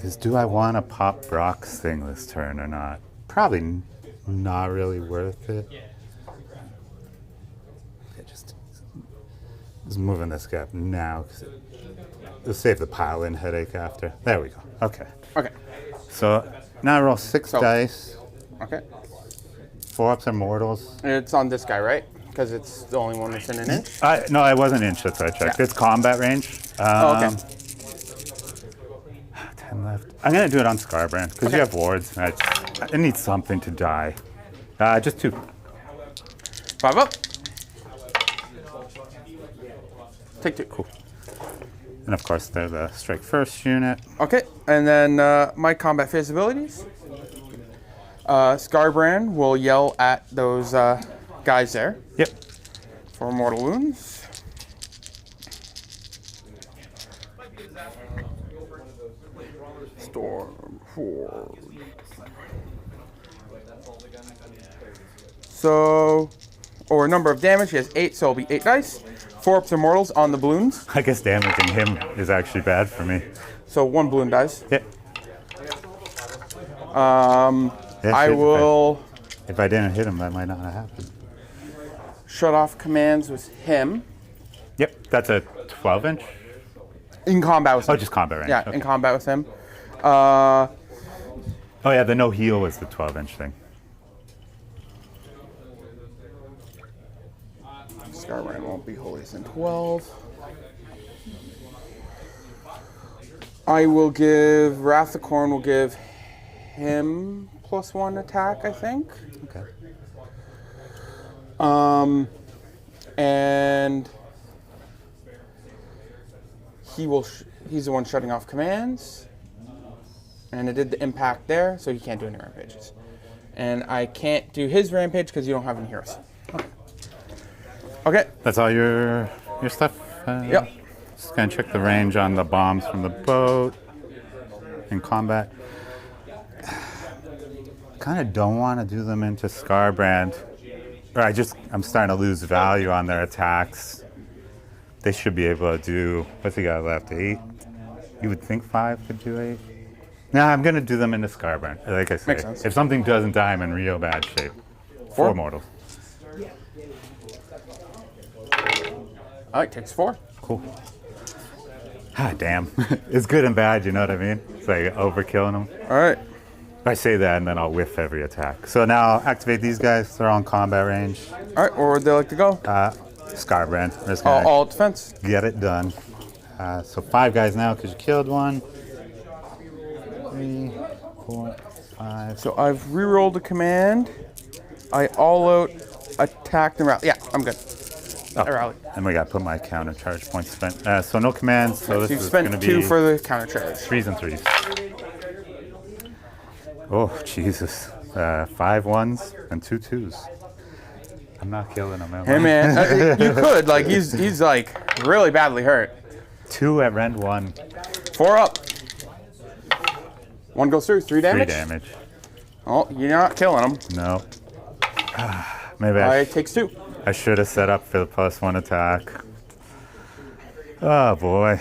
is, do I want to pop Brock's thing this turn or not? Probably not really worth it. Just moving this gap now because it'll save the pile-in headache after. There we go. Okay. Okay. So now I roll 6 So- dice. Okay. 4 ups are mortals. And it's on this guy, right? Because it's the only one that's in an inch. No, I wasn't inch. That's what I checked. Yeah. It's combat range. Okay. 10 left. I'm gonna do it on Skarbrand because you have wards. I need something to die. Just 2. 5 up. Take 2. Cool. And of course, they're the strike first unit. Okay, and then my combat phase abilities. Skarbrand will yell at those guys there Yep. for mortal wounds. Storm 4. So, or number of damage, he has 8, so it'll be 8 dice. 4 ups are mortals on the balloons, I guess damaging him is actually bad for me. so 1 balloon dies. Yep. Yeah, I shit, will If I didn't hit him, that might not have happened. shut off commands with him Yep. That's a 12-inch. in combat with him. Oh, just combat range. Yeah, Okay. in combat with him. Oh yeah, the no heal was the 12-inch thing. Skarbrand won't be holiest in 12. I will give Wrath of Khorne will give him +1 attack, I think. Okay. And he will. He's the one shutting off commands, and it did the impact there, so he can't do any rampages. And I can't do his rampage because you don't have any heroes. Okay. That's all your stuff. Yep. Just gonna check the range on the bombs from the boat in combat. Kind of don't want to do them into Skarbrand. Or I'm starting to lose value on their attacks. They should be able to do, what's he got left, 8? You would think 5 could do 8? No, I'm going to do them into Skarbrand. Like I say, Makes sense. if something doesn't die, I'm in real bad shape. 4 mortals. All right, takes 4. Cool. Ah, damn. It's good and bad, you know what I mean? It's like overkilling them. All right. I say that and then I'll whiff every attack. So now I'll activate these guys. They're on combat range. All right, or would they like to go? Skarbrand. I'm just gonna All defense. get it done. So 5 guys now because you killed 1. 3, 4, 5. So I've rerolled a command. I all out attacked and rally. Yeah, I'm good. I rallied. And we got to put my counter charge points spent. So no commands. So So this you've is going spent to 2 be for the counter charge. 3s and 3s. Oh, Jesus. 5 1s and 2 2s. I'm not killing him. Hey man, you could like he's like really badly hurt. 2 at rend 1. 4 up. 1 goes through. 3 3 damage. damage. Oh, you're not killing him. No. Maybe I Takes 2. should have set up for the +1 attack. Oh boy.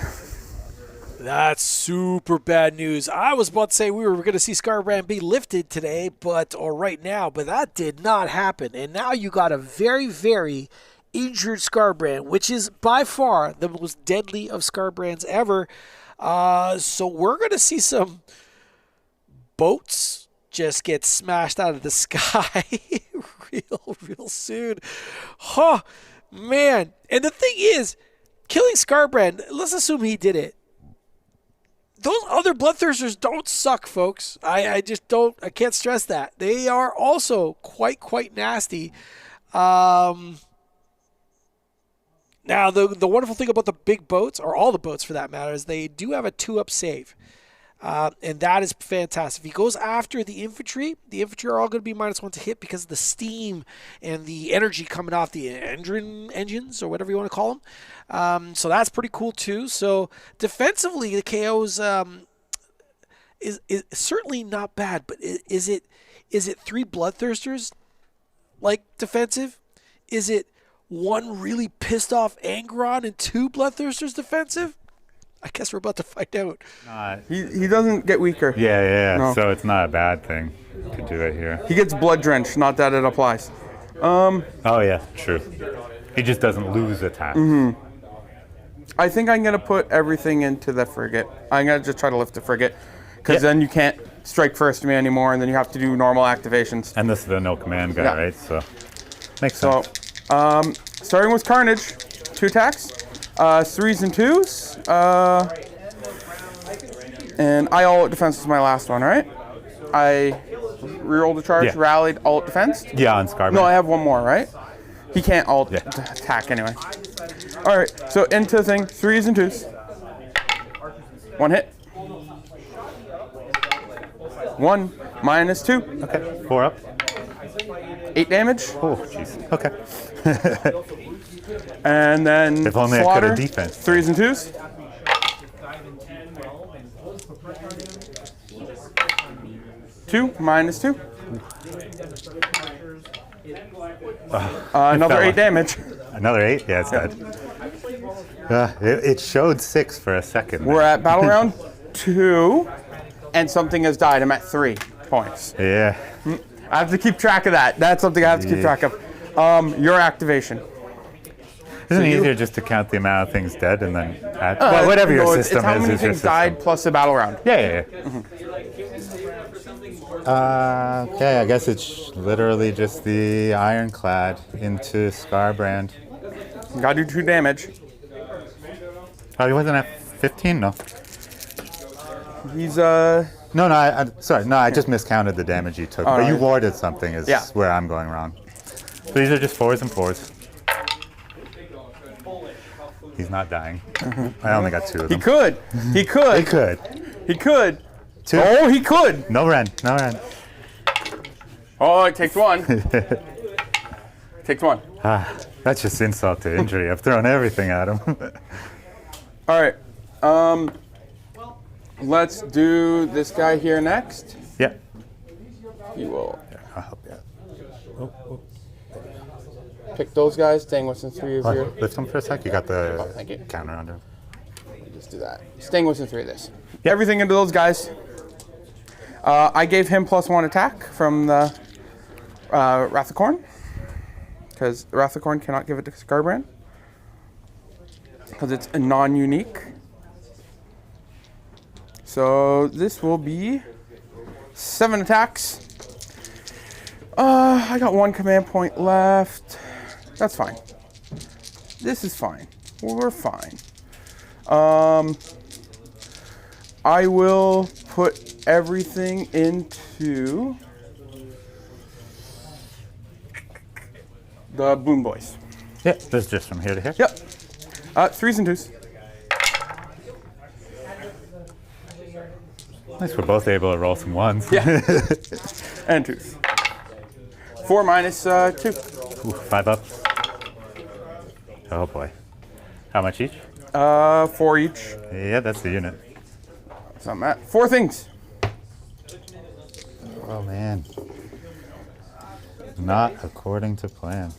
That's super bad news. I was about to say we were going to see Skarbrand be lifted today, or right now, but that did not happen. And now you got a very, very injured Skarbrand, which is by far the most deadly of Skarbrands ever. So we're going to see some boats just get smashed out of the sky real soon. Huh, man. And the thing is, killing Skarbrand, let's assume he did it. Those other Bloodthirsters don't suck, folks. I just don't, I can't stress that. They are also quite nasty. Now, the wonderful thing about the big boats, or all the boats for that matter, is they do have a 2-up save. And that is fantastic. If he goes after the infantry are all going to be -1 to hit because of the steam and the energy coming off the Endrineers engines, or whatever you want to call them. So that's pretty cool too. So defensively, the KO's is certainly not bad. But is it 3 Bloodthirsters like defensive? Is it 1 really pissed off Angron and 2 Bloodthirsters defensive? I guess we're about to find out. He doesn't get weaker. Yeah. No. So it's not a bad thing to do it here. He gets blood drenched, not that it applies. Oh yeah, true. He just doesn't lose attack. I think I'm gonna put everything into the frigate. I'm gonna just try to lift the frigate, because then you can't strike first to me anymore, and then you have to do normal activations. And this is the no command guy, right? So makes So, sense. starting with Carnage, 2 attacks, 3s and 2s, and I all defense was my last one, right? I rerolled the charge, rallied, all defense. Yeah, on Skarbrand. No, I have 1 more, right? He can't all attack anyway. All right, so into the thing, 3s and 2s. 1 hit. 1 -2. Okay, 4 up. 8 damage. Oh, jeez. Okay. And then If only I Slaughter, could have defense. 3s and 2s. 2 -2. Another fell 8 off. damage. Another 8? Yeah, it's dead. It showed 6 for a second. We're at battle round 2, and something has died. I'm at 3 points. Yeah. I have to keep track of that. That's something I have to keep track of. Your activation. Isn't it easier just to count the amount of things dead and then add? Well, whatever your system it's how is, many is your things system. died plus the battle round. Yeah. Okay, I guess it's literally just the Ironclad into Skarbrand. Gotta do 2 damage. Oh, he wasn't at 15? No. He's No, sorry. No, I just miscounted the damage you took. But right. you warded something is Yeah. where I'm going wrong. So these are just 4s and 4s. He's not dying. I only got 2 of he them. could. He could. He could. He could. 2. Oh, he could. No Ren. No Ren. Oh, it takes 1. Takes 1. That's just insult to injury. I've thrown everything at him. All right. Let's do this guy here next. Yeah. He will I'll help you out. pick those guys, staying within 3 of your. Lift him for a sec. You got the Thank you. counter under him. Just do that. Staying within 3 of this. Everything into those guys. I gave him +1 attack from the Wrath of Khorne, because the Wrath of Khorne cannot give it to Skarbrand, because it's a non-unique. So this will be 7 attacks. I got 1 command point left. That's fine. This is fine. We're fine. I will put everything into the Boon Boys. Yeah, that's just from here to here. Yep. 3s and 2s. Nice, we're both able to roll some 1s. Yeah. And 2s. 4 -2. Ooh, 5 up. Oh boy. How much each? 4 each. Yeah, that's the unit. So I'm at 4 things. Oh man. Not according to plan.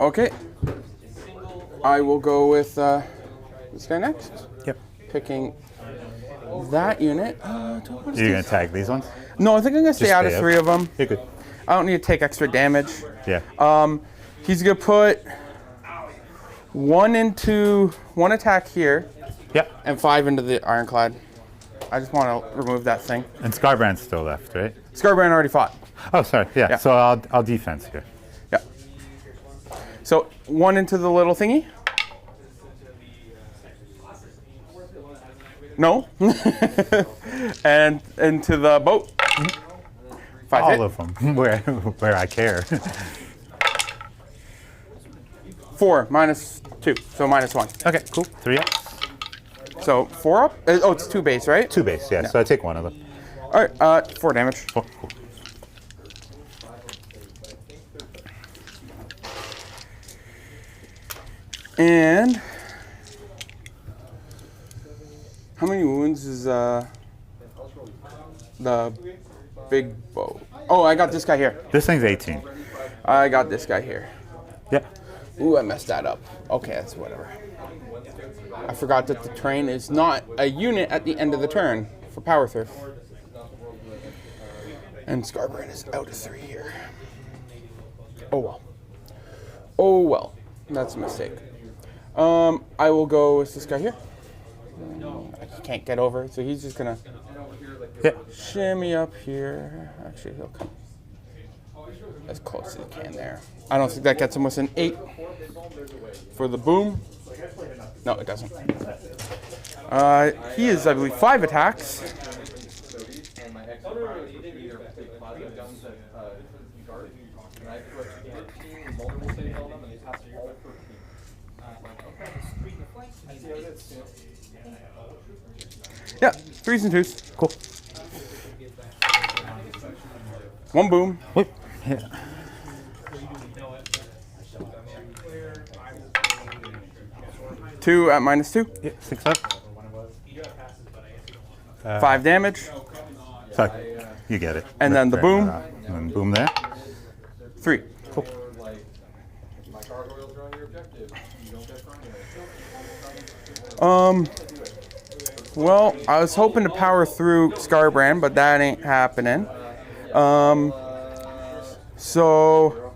Okay. I will go with this guy next. Yep. Picking that unit. You're gonna tag these ones? No, I think I'm gonna stay Just out of stay 3 of them. You're good. I don't need to take extra damage. Yeah. He's gonna put 1 attack here, Yeah. And 5 into the Ironclad. I just want to remove that thing. And Skarbrand's still left, right? Skarbrand already fought. Oh, sorry. Yeah. Yeah. So I'll defense here. Yeah. So 1 into the little thingy. No. And into the boat. 5 All hit. of them, where I care. 4 minus 2, so minus 1. Okay, cool. 3 up. So 4 up. Oh, it's 2 base, right? 2 base, yeah. So I take 1 of them. All right. 4 damage. Oh, cool. And how many wounds is the big bow? Oh, I got this guy here. This thing's 18. I got this guy here. Yeah. Ooh, I messed that up. Okay, that's whatever. I forgot that the train is not a unit at the end of the turn for power through. And Skarbrand is out of 3 here. Oh well. Oh well. That's a mistake. I will go with this guy here. I can't get over, so he's just gonna shimmy up here. Actually, he'll come as close as he can there. I don't think that gets him within 8 for the boom. No, it doesn't. He is, I believe, 5 attacks. Yeah, 3s and 2s. Cool. 1 boom. Whoop. Yeah. 2 at minus 2. Yeah, 6 up. 5 damage. So you get it. And then the boom. And then boom there. 3. Cool. Well, I was hoping to power through Skarbrand, but that ain't happening. So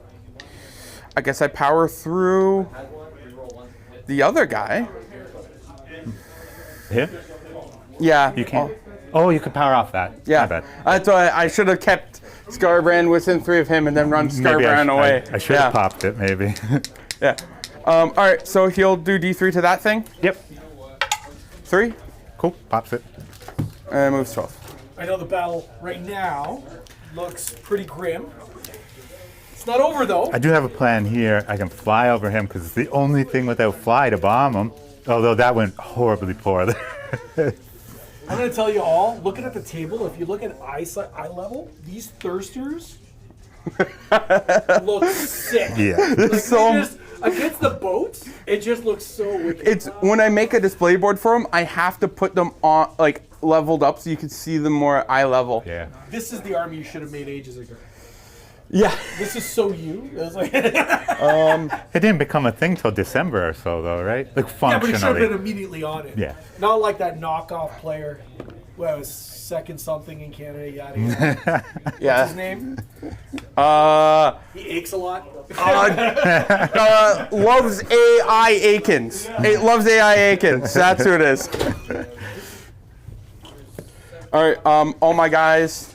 I guess I power through the other guy. Here? Yeah. You can't. Oh, you can power off that. Yeah. My bad. That's why I should have kept Skarbrand within 3 of him and then run Skarbrand away. I should have popped it, maybe. Yeah. All right, so he'll do D3 to that thing. Yep. 3. Cool. Pops it. And moves 12. I know the battle right now looks pretty grim. It's not over, though. I do have a plan here. I can fly over him because it's the only thing without fly to bomb him. Although that went horribly poorly. I'm going to tell you all, looking at the table, if you look at eye level, these thirsters look sick. Yeah. Like, So just, against the boats, it just looks so wicked. it's when I make a display board for them, I have to put them on like leveled up so you can see them more eye level. Yeah. This is the army you should have made ages ago. Yeah. This is so you. It was like It didn't become a thing till December or so, though, right? Like yeah, but he should have been functionally. immediately on it. Yeah. Not like that knockoff player. Well, it was second something in Canada, yada yada. What's Yeah. his name? He aches a lot. Loves AI Akins. It loves AI Akins. That's who it is. All right. All my guys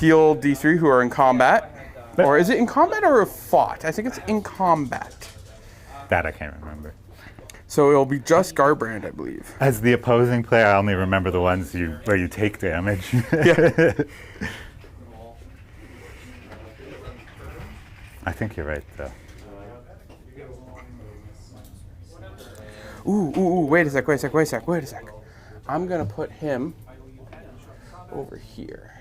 heal D3 who are in combat. Or is it in combat or fought? I think it's in combat. That I can't remember. So it'll be just Skarbrand, I believe. As the opposing player, I only remember the ones where you take damage. Yeah. I think you're right, though. Ooh, wait a sec. I'm gonna put him over here.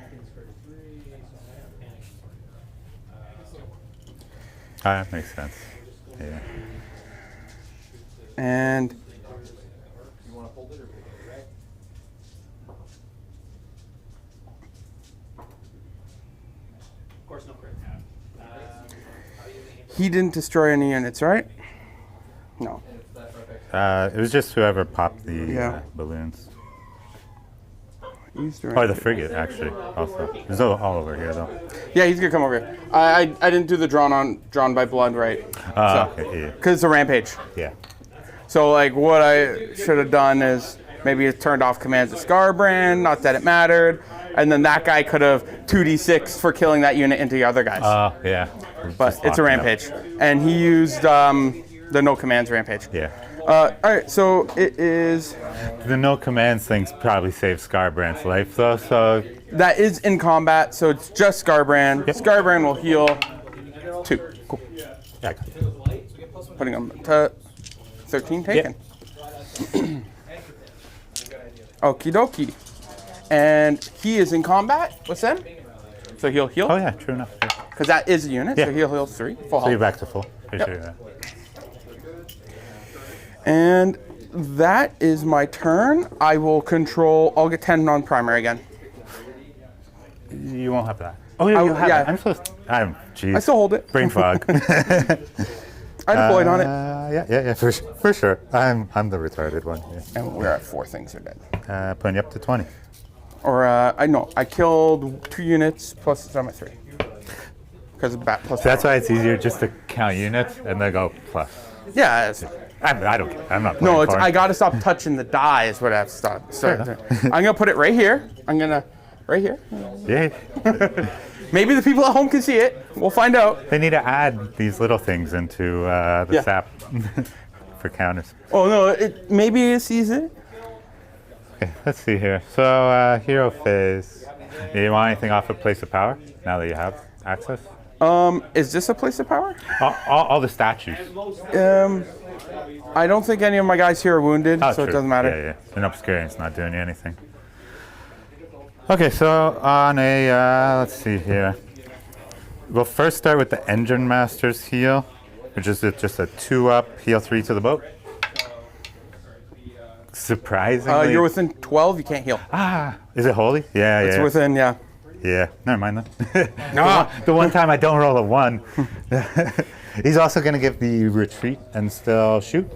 That makes sense. Yeah. And he didn't destroy any units, right? No. It was just whoever popped the Yeah. balloons. He's Or the frigate, actually, also. It's all over here, though. Yeah, he's gonna come over here. I didn't do the drawn by blood right. Okay, yeah. Because it's a rampage. Yeah. So like what I should have done is maybe turned off commands of Skarbrand, not that it mattered, and then that guy could have 2d6 for killing that unit into the other guys. Oh, yeah. But Just it's a locking up. rampage. And he used the no commands rampage. Yeah. All right, so it is... The no commands things probably save Skarbrand's life, though, so... That is in combat, so it's just Skarbrand. Yep. Skarbrand will heal 2. Cool. Yeah. Putting him to 13 taken. Okie dokie. And he is in combat with them, so he'll heal. Oh, yeah, true enough. Yeah. Because that is a unit, Yeah. so he'll heal 3. Full So you're health. back to full. Yep. Appreciate that. And that is my turn. I will control... I'll get 10 non-primary again. You won't have that. Oh, yeah, I- you have yeah. that. I'm supposed to... Jeez. I still hold it. Brain fog. I deployed on it. Yeah, for sure. I'm the retarded one. Yeah. And we're at 4 things are dead. Putting you up to 20. Or, I know, I killed 2 units plus I'm at 3. Because of bat plus. So that's why it's easier just to count units and then go plus. Yeah. I don't care. I'm not playing No, it's Khorne. I gotta stop touching the die is what I have to stop. So, I'm gonna put it right here. Right here. Yeah. Maybe the people at home can see it. We'll find out. They need to add these little things into the Yeah. sap for counters. Oh no, maybe it sees it. Okay, let's see here. So, hero phase. Do you want anything off of place of power now that you have access? Is this a place of power? All the statues. I don't think any of my guys here are wounded, Oh, so true. it doesn't matter. Yeah. An obscurian's not doing you anything. Okay, so on a, let's see here. We'll first start with the Engine Master's heal, which is just a 2-up, heal 3 to the boat. Surprisingly. You're within 12, you can't heal. Is it holy? Yeah, It's yeah. within, yeah. Yeah, never mind then. The one time I don't roll a 1. He's also going to give the retreat and still shoot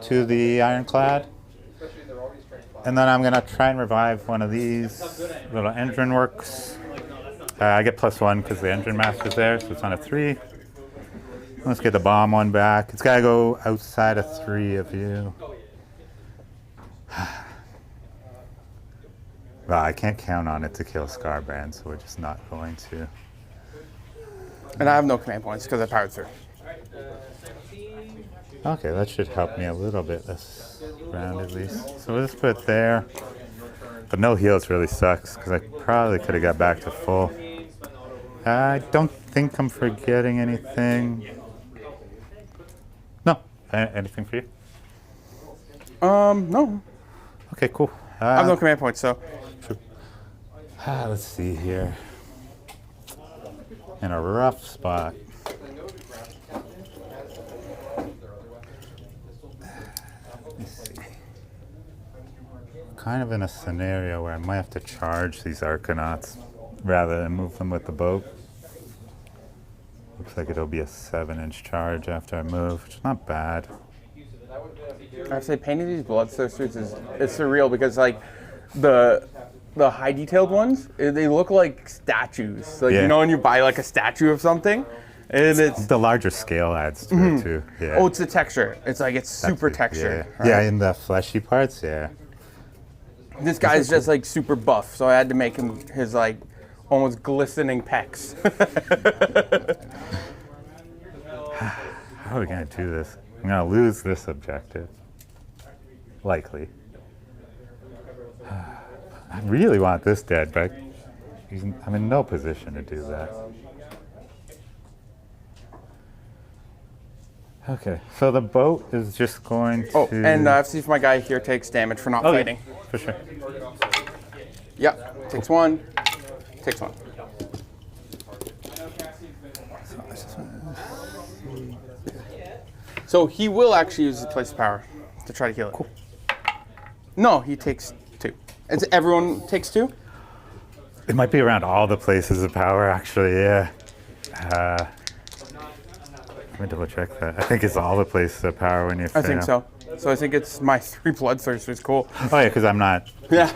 to the Ironclad. And then I'm going to try and revive one of these little engine works. I get +1 because the Engine Master's there, so it's on a 3. Let's get the bomb one back. It's got to go outside of 3 of you. Well, I can't count on it to kill Skarbrand, so we're just not going to. And I have no command points because I powered through. Okay, that should help me a little bit this round at least. So we'll just put it there. But no heals really sucks because I probably could have got back to full. I don't think I'm forgetting anything. No. Anything for you? No. Okay, cool. I have no command points, so. Let's see here. In a rough spot. Let me see. Kind of in a scenario where I might have to charge these Arcanauts rather than move them with the boat. Looks like it'll be a 7-inch charge after I move, which is not bad. I have to say, painting these Bloodthirsters is surreal because, like, the high detailed ones, they look like statues. Like, Yeah. you know when you buy, like, a statue of something? And it's... The larger scale adds to it too. Yeah. Oh, it's the texture. It's like, it's super That's it, textured. Yeah. Yeah, in the fleshy parts, yeah. This guy's just, like, super buff, so I had to make him his, like, almost glistening pecs. How are we going to do this? I'm going to lose this objective. Likely. I really want this dead, but I'm in no position to do that. Okay, so the boat is just going to... Oh, and I have to see if my guy here takes damage for not fighting. Yeah, for sure. Yep, takes 1. Takes 1. So he will actually use the place of power to try to heal it. Cool. No, he takes 2. Everyone takes 2? It might be around all the places of power, actually, yeah. Let me double check that. I think it's all the places of power when you fail. I think so. So I think it's my 3 Bloodthirsters. Cool. Oh, yeah, because I'm not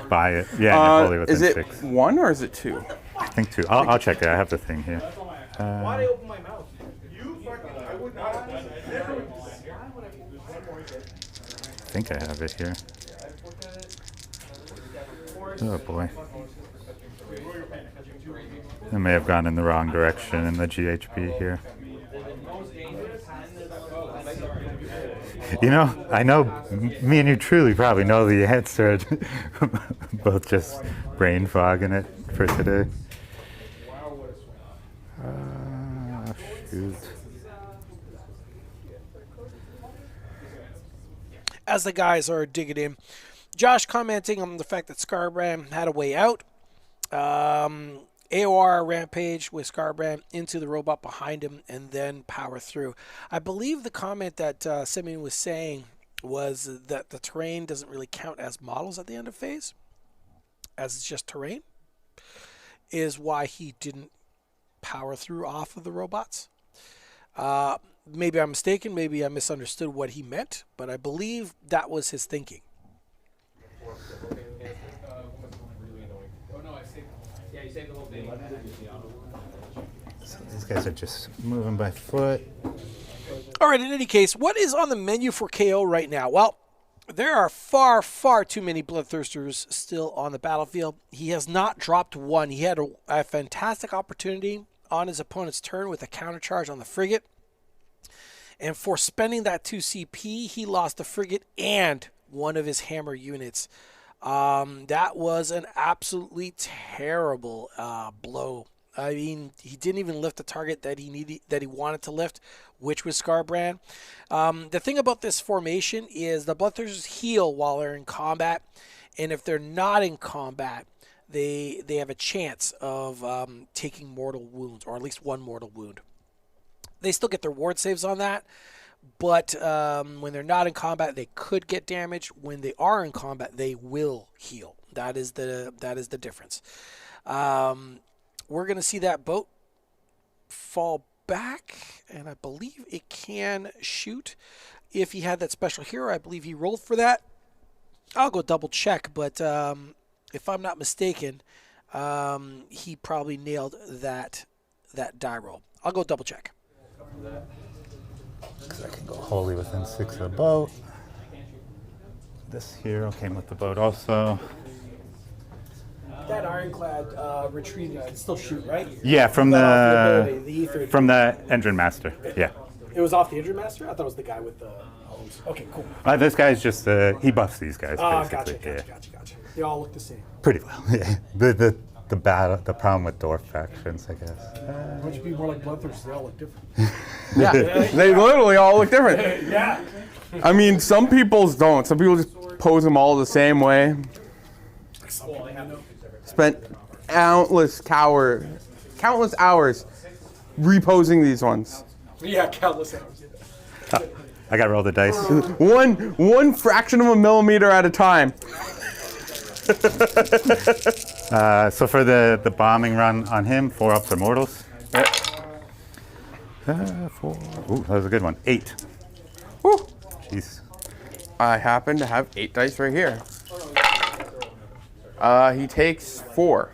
by it. Yeah, and you're fully within Is it 6. 1 or is it 2? I think 2. I'll check it. I have the thing here. Why'd I open my mouth? You fucking, I would not. I think I have it here. Oh boy. I may have gone in the wrong direction in the GHB here. You know, I know me and you truly probably know the answer. Both just brain fogging it for today. Shoot. As the guys are digging in, Josh commenting on the fact that Skarbrand had a way out. AOR rampage with Skarbrand into the robot behind him and then power through. I believe the comment that Simeon was saying was that the terrain doesn't really count as models at the end of phase, as it's just terrain, is why he didn't power through off of the robots. Maybe I'm mistaken, maybe I misunderstood what he meant, but I believe that was his thinking. So these guys are just moving by foot. All right, in any case, what is on the menu for KO right now? Well, there are far, far too many Bloodthirsters still on the battlefield. He has not dropped one. He had a fantastic opportunity on his opponent's turn with a countercharge on the frigate. And for spending that 2 CP, he lost the frigate and one of his hammer units. That was an absolutely terrible blow. I mean, he didn't even lift the target that he wanted to lift, which was Skarbrand. The thing about this formation is the Bloodthirsters heal while they're in combat, and if they're not in combat, they have a chance of taking mortal wounds, or at least one mortal wound. They still get their ward saves on that, but when they're not in combat, they could get damage. When they are in combat, they will heal. That is the difference. We're going to see that boat fall back, and I believe it can shoot. If he had that special hero, I believe he rolled for that. I'll go double check, but if I'm not mistaken, he probably nailed that die roll. I'll go double check. I can go wholly within 6 of the boat. This hero came with the boat also. That ironclad retreated. It still shoot, right? Yeah, from the Endrin Master. Yeah. It was off the Endrineer Master? I thought it was the guy with the hose. Okay, cool. This guy's just he buffs these guys. Basically. Gotcha. They all look the same. Pretty well. Yeah. The problem with dwarf factions, I guess. Why don't you be more like Bloodthirster? They all look different. Yeah, they literally all look different. Yeah. I mean, some people's don't. Some people just pose them all the same way. Spent countless hours reposing these ones. Yeah, countless hours. I got to roll the dice. One fraction of a millimeter at a time. So for the bombing run on him, 4 ups are mortals. 4. Ooh, that was a good one. 8. Woo. Jeez. I happen to have 8 dice right here. He takes 4.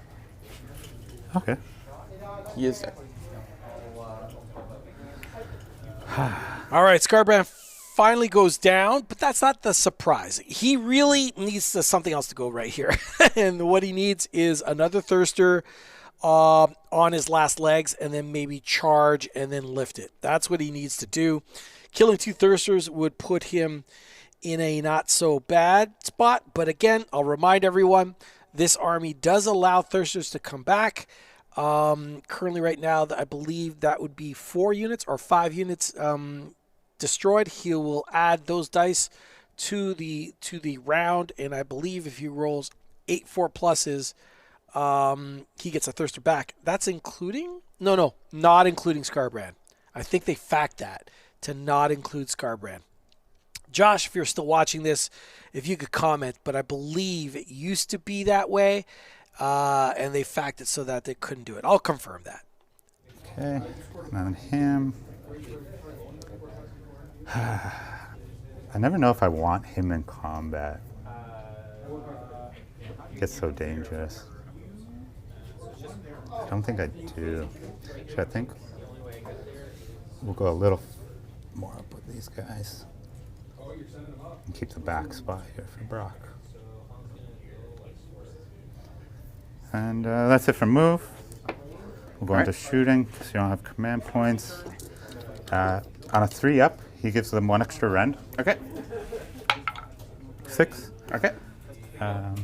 Okay. He is dead. All right, Skarbrand finally goes down, but that's not the surprise. He really needs something else to go right here. And what he needs is another Thirster on his last legs, and then maybe charge and then lift it. That's what he needs to do. Killing 2 Thirsters would put him in a not so bad spot. But again, I'll remind everyone, this army does allow Thirsters to come back. Currently right now, I believe that would be 4 units or 5 units destroyed. He will add those dice to the round, and I believe if he rolls 8 4+s, he gets a Thirster back. That's including? No, not including Skarbrand. I think they fact that to not include Skarbrand. Josh, if you're still watching this, if you could comment, but I believe it used to be that way, and they fact it so that they couldn't do it. I'll confirm that. Okay, on him. I never know if I want him in combat. It gets so dangerous. I don't think I do. Should I think? We'll go a little more up with these guys. And keep the back spot here for Brock. And that's it for move. We'll go into shooting because you don't have command points. On a 3-up, he gives them 1 extra rend. Okay. 6. Okay. Yeah.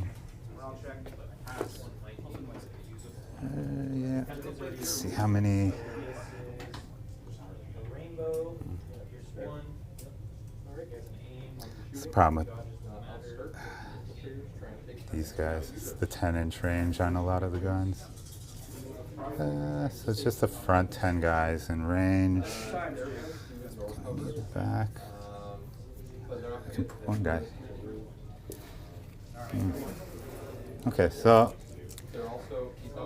Let's see how many. It's the problem with these guys. It's the 10-inch range on a lot of the guns. So it's just the front 10 guys in range. Gonna need the back. I can put one guy. Okay, so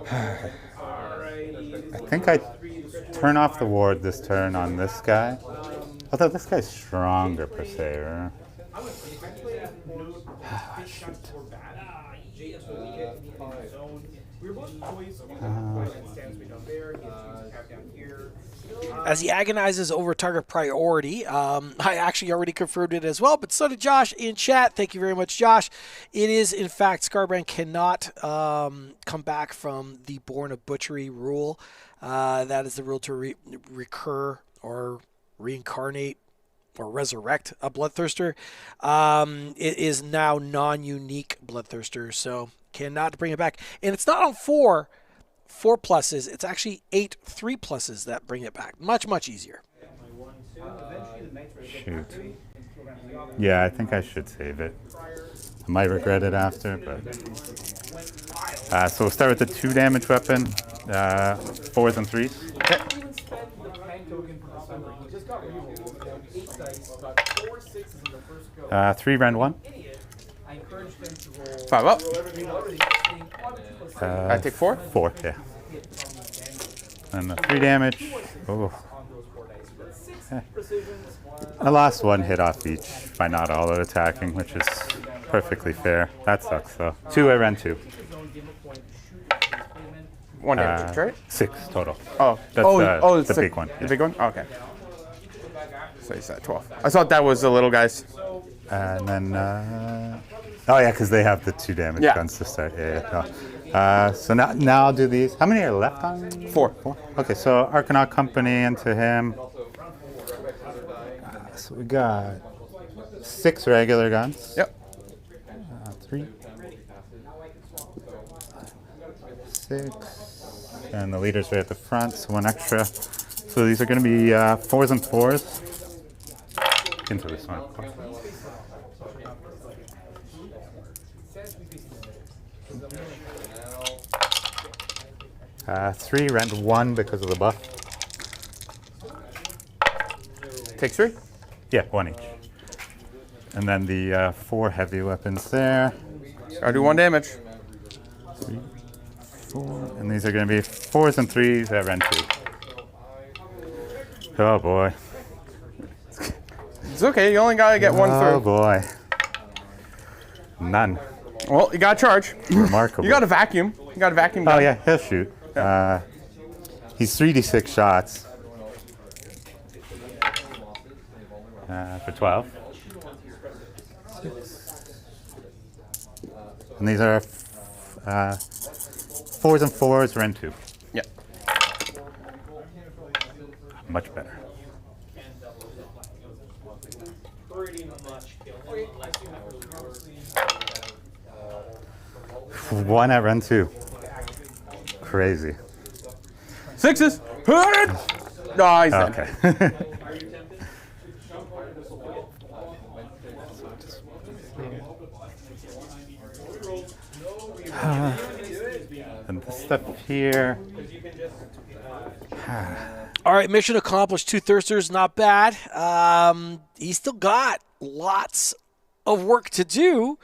I think I turn off the ward this turn on this guy. Although this guy's stronger per se, right? Shoot. As he agonizes over target priority, I actually already confirmed it as well, but so did Josh in chat. Thank you very much, Josh. It is, in fact, Skarbrand cannot come back from the Born of Butchery rule. That is the rule to recur or reincarnate or resurrect a Bloodthirster. It is now non-unique Bloodthirster, so cannot bring it back. And it's not on 4 pluses. It's actually 8 3 pluses that bring it back. Much, much easier. Shoot. Yeah, I think I should save it. I might regret it after, but... so we'll start with the 2 damage weapon. 4s and 3s. Okay. 3 rend 1. 5 up. I take 4. 4, yeah. And the 3 damage. Oh. I lost 1 hit off each by not auto attacking, which is perfectly fair. That sucks though. 2 I ran 2. 1 damage, right? 6 total. Oh, That's it's the big one. The big one? Oh, okay. So you said 12. I thought that was the little guys. And then, oh yeah, because they have the 2 damage guns to start. Yeah. So now I'll do these. How many are left on? 4. 4. Okay, so Arcanaut Company into him. So we got 6 regular guns. Yep. 3. 6. And the leader's right at the front, so 1 extra. So these are going to be 4s and 4s. Into this one. 3 rend 1 because of the buff. Take 3? Yeah, 1 each. And then the 4 heavy weapons there. I do 1 damage. 3, 4, and these are going to be 4s and 3s at rend 2. Oh boy. It's okay, you only gotta get 1 through. Oh boy. None. Well, you gotta charge. Remarkable. You gotta vacuum. You gotta vacuum. Oh yeah, he'll shoot. He's 3d6 shots. For 12. And these are 4s and 4s, rend 2. Yeah. Much better. One at rend 2. Crazy. 6s. Oh, he's dead. Okay. And this stuff here. All right, mission accomplished. 2 Thirsters, not bad. He's still got lots of work to do,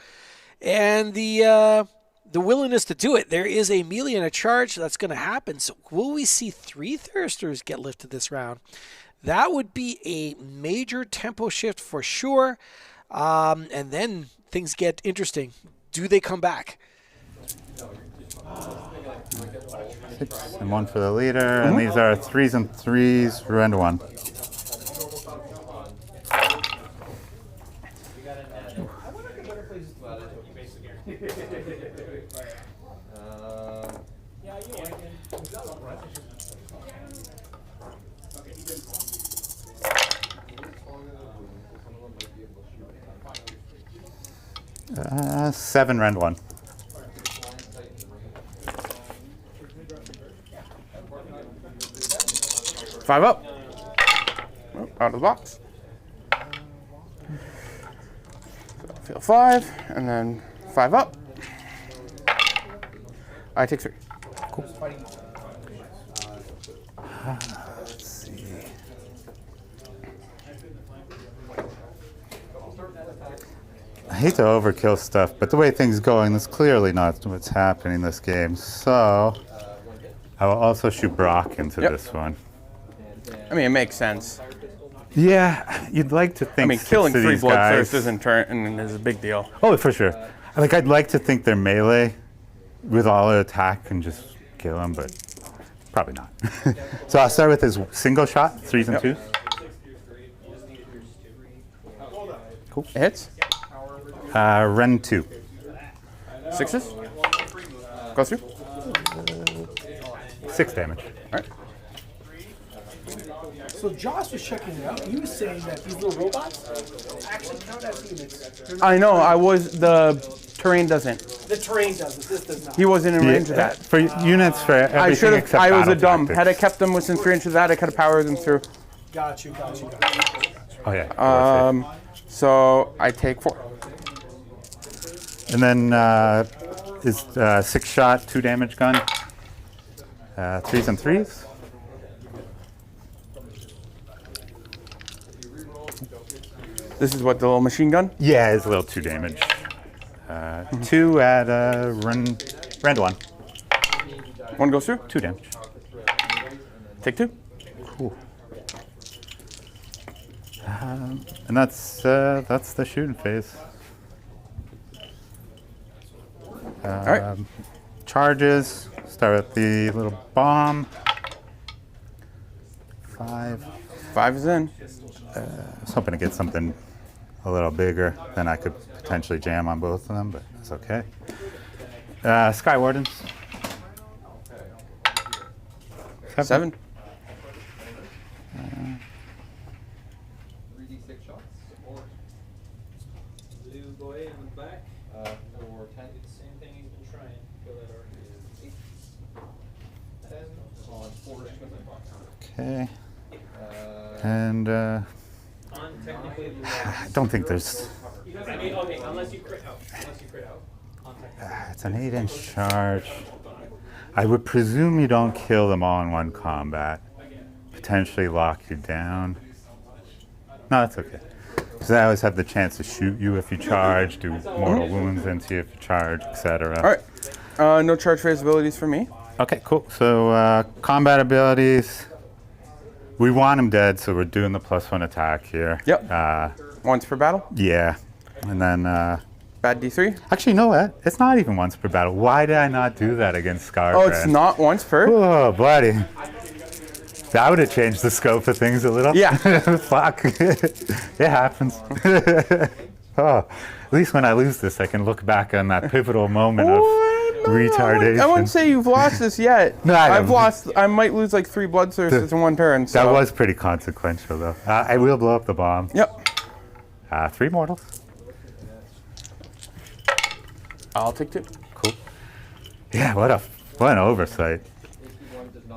and the willingness to do it. There is a melee and a charge that's going to happen. So will we see 3 Thirsters get lifted this round? That would be a major tempo shift for sure. And then things get interesting. Do they come back? 6 and 1 for the leader, and these are 3s and 3s, rend 1. Seven, rend one. Five up. Oh, out of the box. So I'll feel 5, and then 5 up. I take 3. Cool. Let's see. I hate to overkill stuff, but the way things are going, that's clearly not what's happening in this game. So I will also shoot Brock into this one. I mean, it makes sense. Yeah, you'd like to think. I mean, killing 3 guys Bloodthirst is a big deal. Oh, for sure. Like, I'd like to think they're melee with all the attack and just kill them, but probably not. So I'll start with his single shot, 3s and 2s. Cool. It hits. Rend 2. 6s. Go through. 6 damage. All right. So Josh was checking it out. He was saying that these little robots actually count as units. I know. The terrain doesn't. The terrain doesn't. This does not. He wasn't in range of that. For units, for everything I should have. except I was a battle dumb. tactics. Had I kept them within 3 inches of that, I could have powered them through. Got you. Oh, yeah. So I take 4. And then is 6 shot, 2 damage gun. 3s and 3s. This is what, the little machine gun? Yeah, it's a little 2 damage. 2 at rend 1. 1 goes through. 2 damage. Take 2. Cool. And that's the shooting phase. All right. Charges. Start with the little bomb. 5. 5 is in. I was hoping to get something a little bigger, then I could potentially jam on both of them, but it's okay. Sky Wardens. 7. 3d6 shots, or blue boy in the back, or 10. Do the same thing he's been trying. Kill that archer. 8, 10 on 4 strings. Okay. And Technically, I don't think there's. I mean, okay, unless you crit out. It's an 8-inch charge. I would presume you don't kill them all in one combat. Potentially lock you down. No, that's okay. Because I always have the chance to shoot you if you charge, do mortal wounds into you if you charge, etc. All right. No charge phase abilities for me. Okay, cool. So combat abilities. We want him dead, so we're doing the +1 attack here. Yep. Once per battle. Yeah. And then... Bad D3. actually, you know what? It's not even once per battle. Why did I not do that against Skarbrand? Oh, it's not once per? Oh, buddy. That would have changed the scope of things a little. Yeah. Fuck. It happens. Oh, at least when I lose this, I can look back on that pivotal moment of retardation. I wouldn't say you've lost this yet. No, I've lost. I might lose like 3 Bloodthirsters in one turn. So. That was pretty consequential, though. I will blow up the bomb. Yep. 3 mortals. I'll take 2. Cool. Yeah, what an oversight.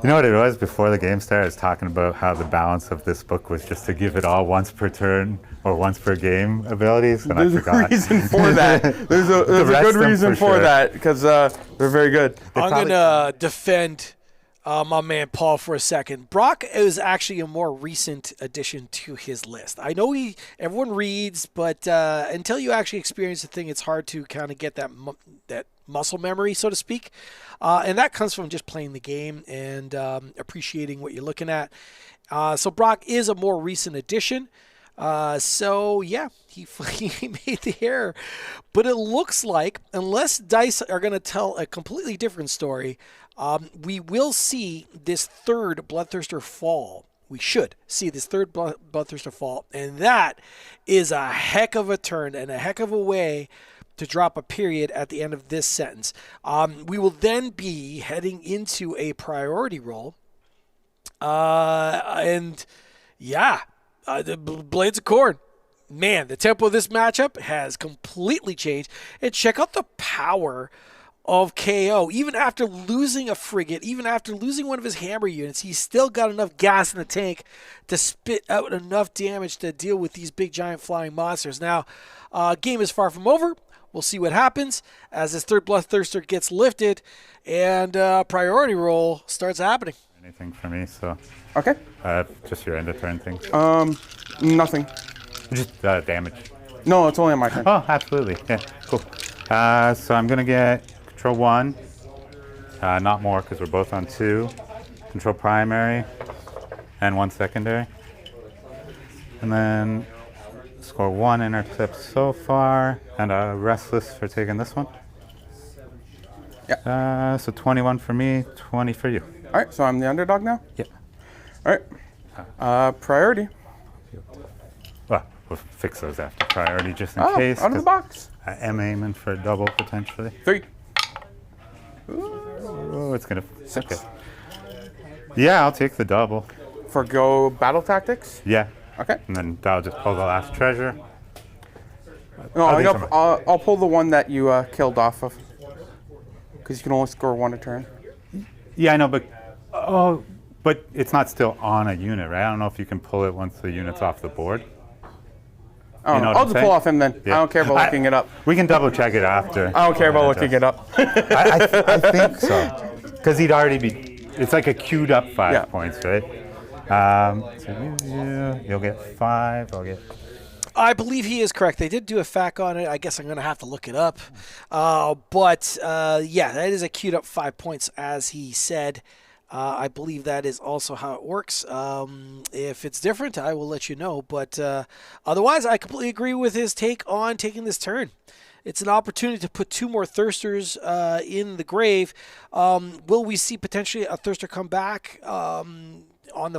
You know what it was before the game started? I was talking about how the balance of this book was just to give it all once per turn or once per game abilities, and There's I forgot. a reason for that. There's a good reason for that, because they're very good. I'm going to defend my man Paul for a second. Brock is actually a more recent addition to his list. I know everyone reads, but until you actually experience the thing, it's hard to kind of get that muscle memory, so to speak. And that comes from just playing the game and appreciating what you're looking at. So Brock is a more recent addition. So yeah, he made the error, but it looks like, unless dice are going to tell a completely different story, we will see this third Bloodthirster fall. we should see this third Bloodthirster fall, and that is a heck of a turn and a heck of a way to drop a period at the end of this sentence. We will then be heading into a priority roll. And yeah, the Blades of Khorne. Man, the tempo of this matchup has completely changed. And check out the power of KO. Even after losing a frigate, even after losing one of his hammer units, he's still got enough gas in the tank to spit out enough damage to deal with these big giant flying monsters. Now, game is far from over. We'll see what happens as this third Bloodthirster gets lifted and priority roll starts happening. Anything for me, so. Okay. Just your end of turn things. Nothing. Just damage. No, it's only on my turn. Oh, absolutely. Yeah, cool. So I'm going to get control 1. Not more because we're both on 2. Control primary and 1 secondary. And then score 1 intercept so far, and a restless for taking this one. Yeah. So 21 for me, 20 for you. All right, so I'm the underdog now? Yep. All right. Priority. Well, we'll fix those after priority just in case. Out of the box. I am aiming for a double potentially. 3. Oh, it's going to... 6. Okay. Yeah, I'll take the double. Forgo battle tactics? Yeah. Okay. And then I'll just pull the last treasure. No, these are I'll pull the one that you killed off of. Because you can only score 1 a turn. Yeah, I know, but it's not still on a unit, right? I don't know if you can pull it once the unit's off the board. Oh, You know what I'll I'm just saying? pull off him then. Yeah. I don't care about looking it up. We can double check it after. I don't care about looking it up. I think so. Because he'd already be, it's like a queued up 5 points, right? So you'll get 5, I'll get... I believe he is correct. They did do a FAQ on it. I guess I'm going to have to look it up. But yeah, that is a queued up 5 points, as he said. I believe that is also how it works. If it's different, I will let you know. But otherwise, I completely agree with his take on taking this turn. It's an opportunity to put 2 more Thirsters in the grave. Will we see potentially a Thirster come back on the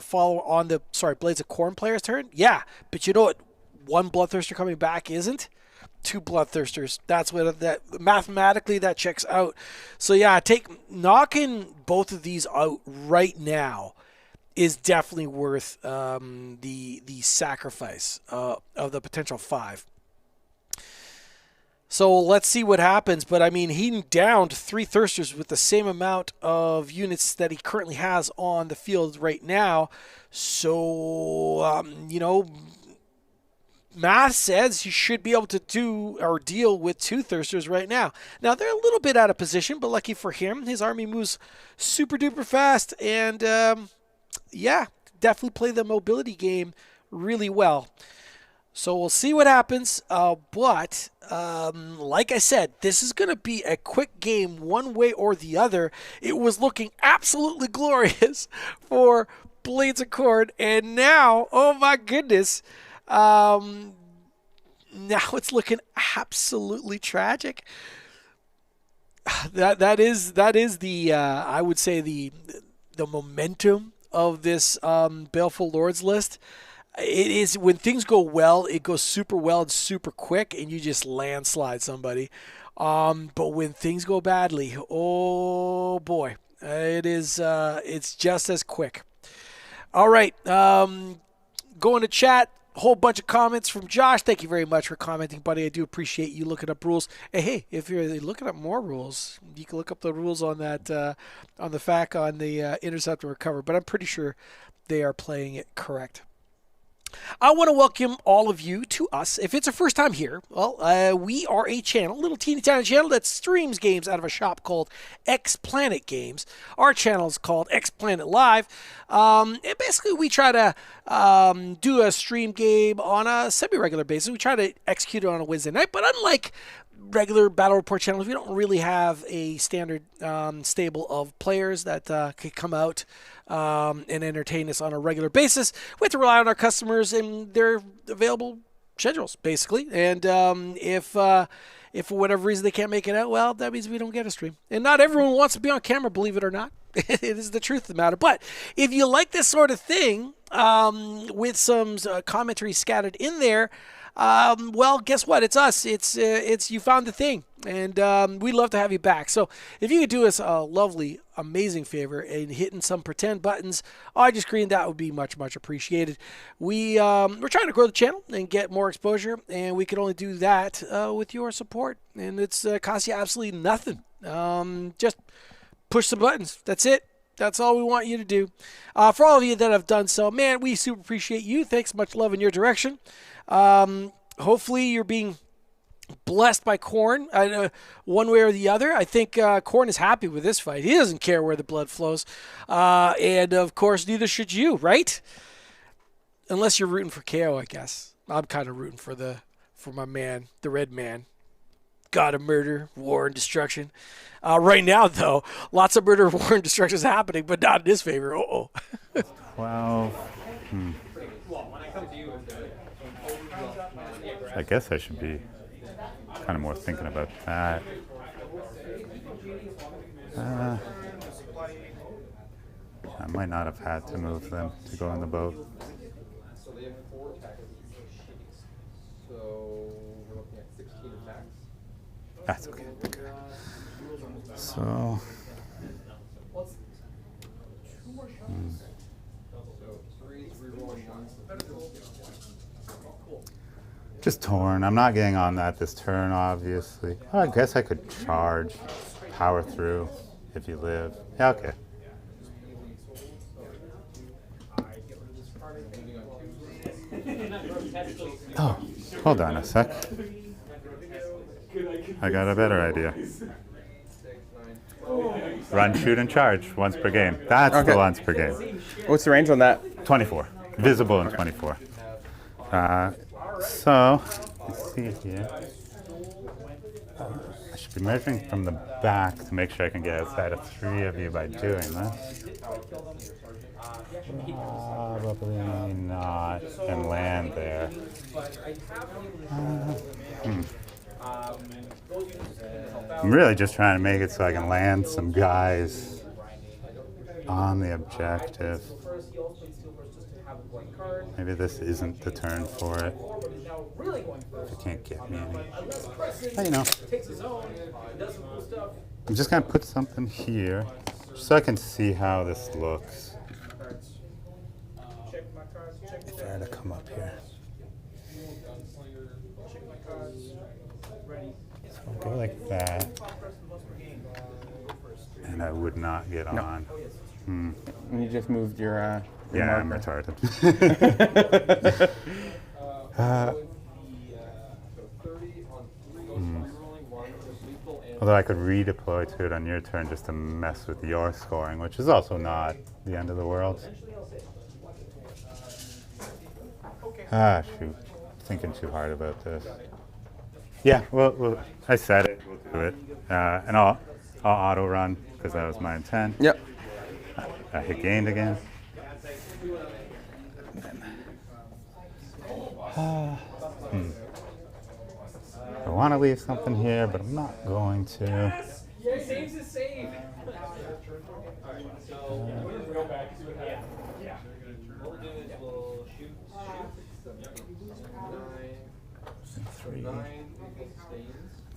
Blades of Khorne player's turn? Yeah, but you know what? 1 Bloodthirster coming back isn't 2 Bloodthirsters. That's what that mathematically that checks out. So yeah, knocking both of these out right now is definitely worth the sacrifice of the potential 5. So let's see what happens. But I mean, he downed 3 Thirsters with the same amount of units that he currently has on the field right now. So you know, math says you should be able to do or deal with 2 Thirsters right now. Now, they're a little bit out of position, but lucky for him, his army moves super duper fast. And yeah, definitely play the mobility game really well. So we'll see what happens. But like I said, this is going to be a quick game one way or the other. It was looking absolutely glorious for Blades of Khorne. And now, oh my goodness, now it's looking absolutely tragic. That is the I would say the momentum of this Baleful Lords list. It is when things go well, it goes super well and super quick, and you just landslide somebody. But when things go badly, oh boy, it's just as quick. All right, going to chat. Whole bunch of comments from Josh. Thank you very much for commenting, buddy. I do appreciate you looking up rules. Hey, if you're looking up more rules, you can look up the rules on that on the FAQ on the Intercept and Recover. But I'm pretty sure they are playing it correct. I want to welcome all of you to us. If it's your first time here, well, we are a channel, a little teeny tiny channel that streams games out of a shop called XPlanet Games. Our channel is called XPlanet Live. And basically, we try to do a stream game on a semi-regular basis. We try to execute it on a Wednesday night, but unlike regular battle report channels, we don't really have a standard stable of players that could come out and entertain us on a regular basis. We have to rely on our customers and their available schedules, basically. And if for whatever reason they can't make it out, well, that means we don't get a stream. And not everyone wants to be on camera, believe it or not. It is the truth of the matter. But if you like this sort of thing, with some commentary scattered in there. Well, guess what? It's us. It's you found the thing, and we'd love to have you back. So if you could do us a lovely, amazing favor and hitting some pretend buttons on your screen, that would be much, much appreciated. We're trying to grow the channel and get more exposure, and we can only do that with your support, and it's costs you absolutely nothing. Just push some buttons. That's it. That's all we want you to do. For all of you that have done so, man, we super appreciate you. Thanks, much love in your direction. Hopefully you're being blessed by Khorne one way or the other. I think Khorne is happy with this fight. He doesn't care where the blood flows. And, of course, neither should you, right? Unless you're rooting for KO, I guess. I'm kind of rooting for my man, the red man. God of murder, war, and destruction. Right now, though, lots of murder, war, and destruction is happening, but not in his favor. Uh-oh. 12. I guess I should be kind of more thinking about that. I might not have had to move them to go on the boat. So they have 4 attacks. So we're looking at 16 attacks. That's okay. So. Just torn. I'm not getting on that this turn, obviously. Oh, I guess I could charge, power through if you live. Yeah, okay. Oh, hold on a sec. I got a better idea. Run, shoot, and charge once per game. That's the once per game. What's the range on that? 24. Visible in 24. So, let's see here. I should be measuring from the back to make sure I can get outside of 3 of you by doing this. Probably not, and land there. I'm really just trying to make it so I can land some guys on the objective. Maybe this isn't the turn for it. If you can't get me any. But, you know. I'm just going to put something here so I can see how this looks. If I had to come up here. So I'll go like that. And I would not get on. And you just moved your yeah, I'm retarded. Although I could redeploy to it on your turn just to mess with your scoring, which is also not the end of the world. Ah, shoot. Thinking too hard about this. Yeah, well I said it. We'll do it. And I'll auto run because that was my intent. Yep. I hit gained again. I want to leave something here, but I'm not going to.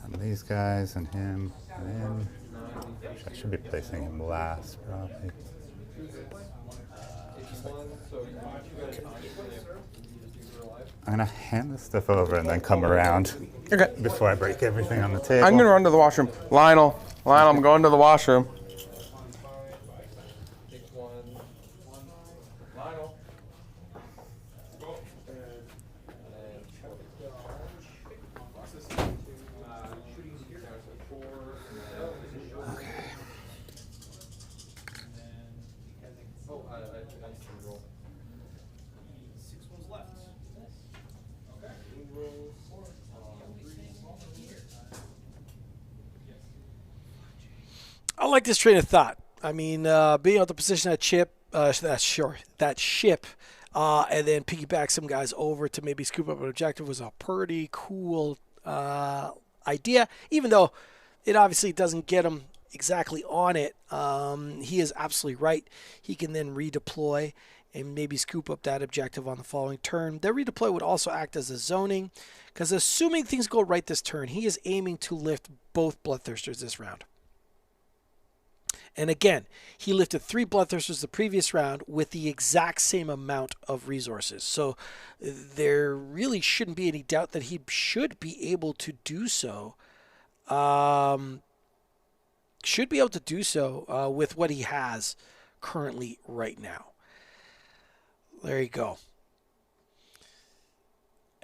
And these guys and him, and then I should be placing him last, probably. I'm gonna hand this stuff over and then come around. Okay. Before I break everything on the table. I'm gonna run to the washroom. Lionel, I'm going to the washroom. I like this train of thought. I mean, being able to position that ship, and then piggyback some guys over to maybe scoop up an objective was a pretty cool idea. Even though it obviously doesn't get him exactly on it, he is absolutely right. He can then redeploy and maybe scoop up that objective on the following turn. Their redeploy would also act as a zoning, because assuming things go right this turn, he is aiming to lift both Bloodthirsters this round. And again, he lifted 3 Bloodthirsters the previous round with the exact same amount of resources. So there really shouldn't be any doubt that he should be able to do so. With what he has currently right now. There you go.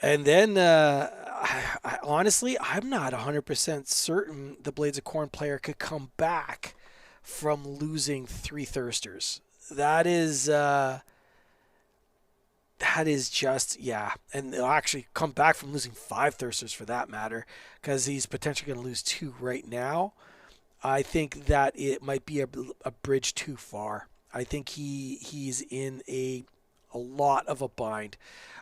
And then, honestly, I'm not 100% certain the Blades of Khorne player could come back from losing 3 Thirsters. That is just, yeah. And they'll actually come back from losing 5 Thirsters for that matter, because he's potentially going to lose 2 right now. I think that it might be a bridge too far. I think he's in a lot of a bind.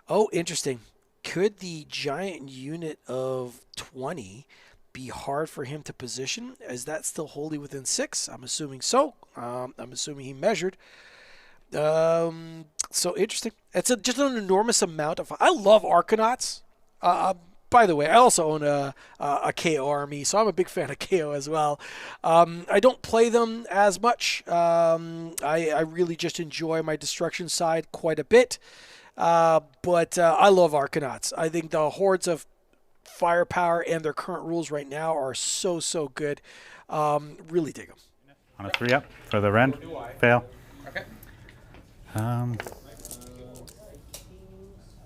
Oh, interesting. Could the giant unit of 20 be hard for him to position? Is that still wholly within 6? I'm assuming so. I'm assuming he measured. So interesting. It's just an enormous amount of... I love Arcanauts. By the way, I also own a KO army, so I'm a big fan of KO as well. I don't play them as much. I really just enjoy my destruction side quite a bit. But I love Arcanauts. I think the hordes of firepower and their current rules right now are so good. Really dig them. On a 3-up for the Rend. Fail. Okay.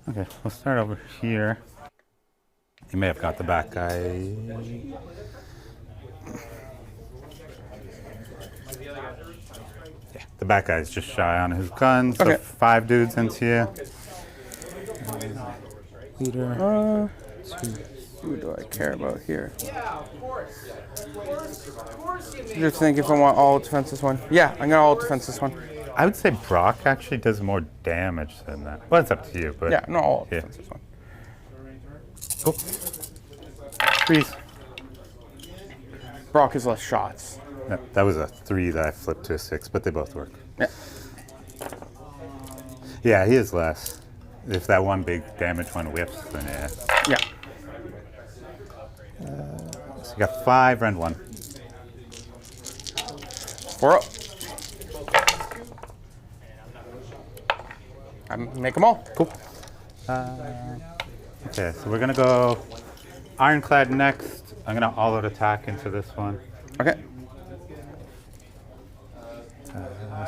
Okay, we'll start over here. He may have got the back guy. Yeah, the back guy's just shy on his gun, so Okay. 5 dudes into you. Leader. Who do I care about here? Just think if I want all defense this one. Yeah, I'm gonna all defense this one. I would say Brock actually does more damage than that. Well, it's up to you, but Yeah, no, all yeah. defense this one. Cool. Freeze. Brock has less shots. Yeah, that was a 3 that I flipped to a 6, but they both work. Yeah. Yeah, he is less. If that one big damage one whips, then yeah. Yeah. So you got 5, Rend 1. 4 up. I make them all. Cool. Okay, so we're gonna go Ironclad next. I'm gonna all-out attack into this one. Okay.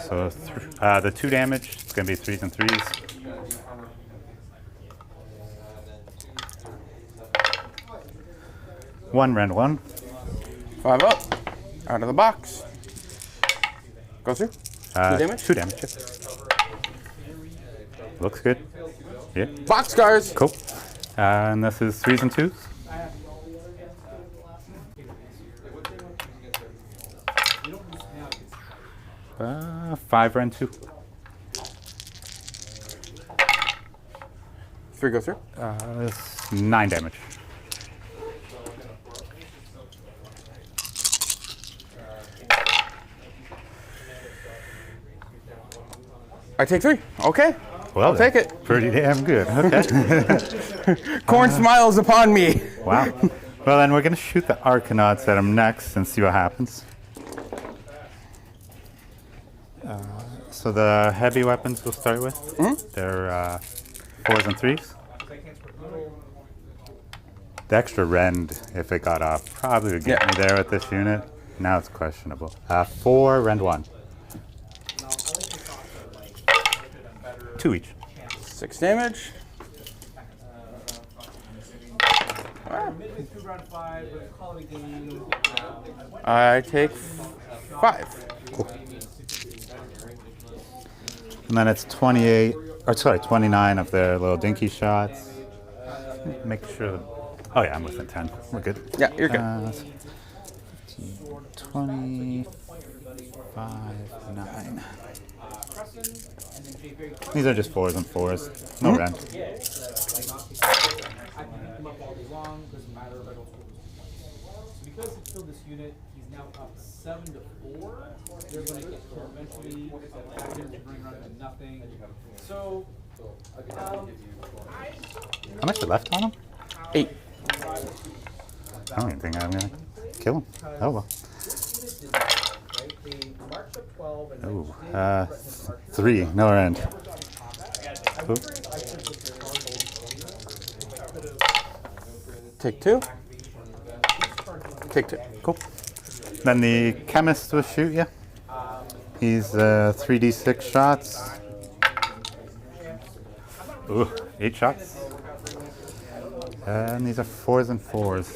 So the 2 damage, it's gonna be 3s and 3s. One Rend 1. 5 up. Out of the box. Go through. 2 damage? 2 damage. Yep. Looks good. Yeah. Box scars. Cool. And this is 3s and 2s. Uh, 5 Rend 2. 3 go through. It's 9 damage. I take 3. Okay. Well, I'll take it. Pretty damn good. Okay. Khorne smiles upon me. Wow. Well, then we're going to shoot the Arcanauts at him next and see what happens. So the heavy weapons we'll start with. They're 4s and 3s. The extra Rend, if it got off, probably would get me there with this unit. Now it's questionable. 4 Rend 1. 2 each. 6 damage. I take 5. And then it's 28, or sorry, 29 of their little dinky shots. Make sure. Oh yeah, I'm within 10. We're good. Yeah, you're good. 25, 9. These are just 4s and 4s. No Rend. because he killed this unit, he's now up 7 to 4. They're going to get killed eventually. That action will bring around to nothing. So, How much is left on him? 8. I don't even think I'm gonna kill him. Oh well. Ooh, 3, no end. Ooh. Take 2. Take 2. Cool. Then the chemist will shoot you. He's 3d6 shots. Ooh, 8 shots. And these are 4s and 4s.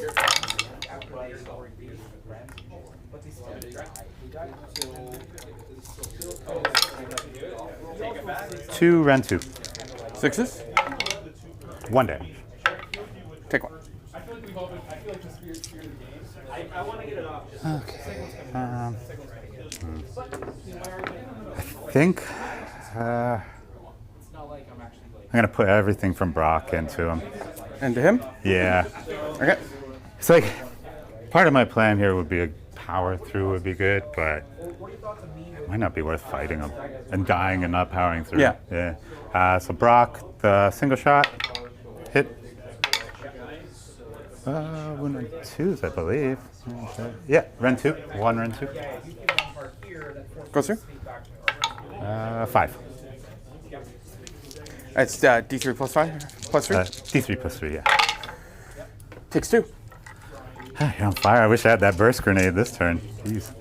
2 Ren 2. 6s. 1 damage. Take 1. Okay. I think I'm gonna put everything from Brock into him. And to him? Yeah. Okay. It's like part of my plan here would be a power through would be good, but it might not be worth fighting him and dying and not powering through. Yeah. Yeah. So Brock, the single shot, hit. 1 Ren 2s, I believe. Yeah, Ren 2. 1 Ren 2. Goes through. 5. It's D3 plus 5? Plus 3? D3 plus 3, yeah. Takes 2. You're on fire. I wish I had that burst grenade this turn. Jeez.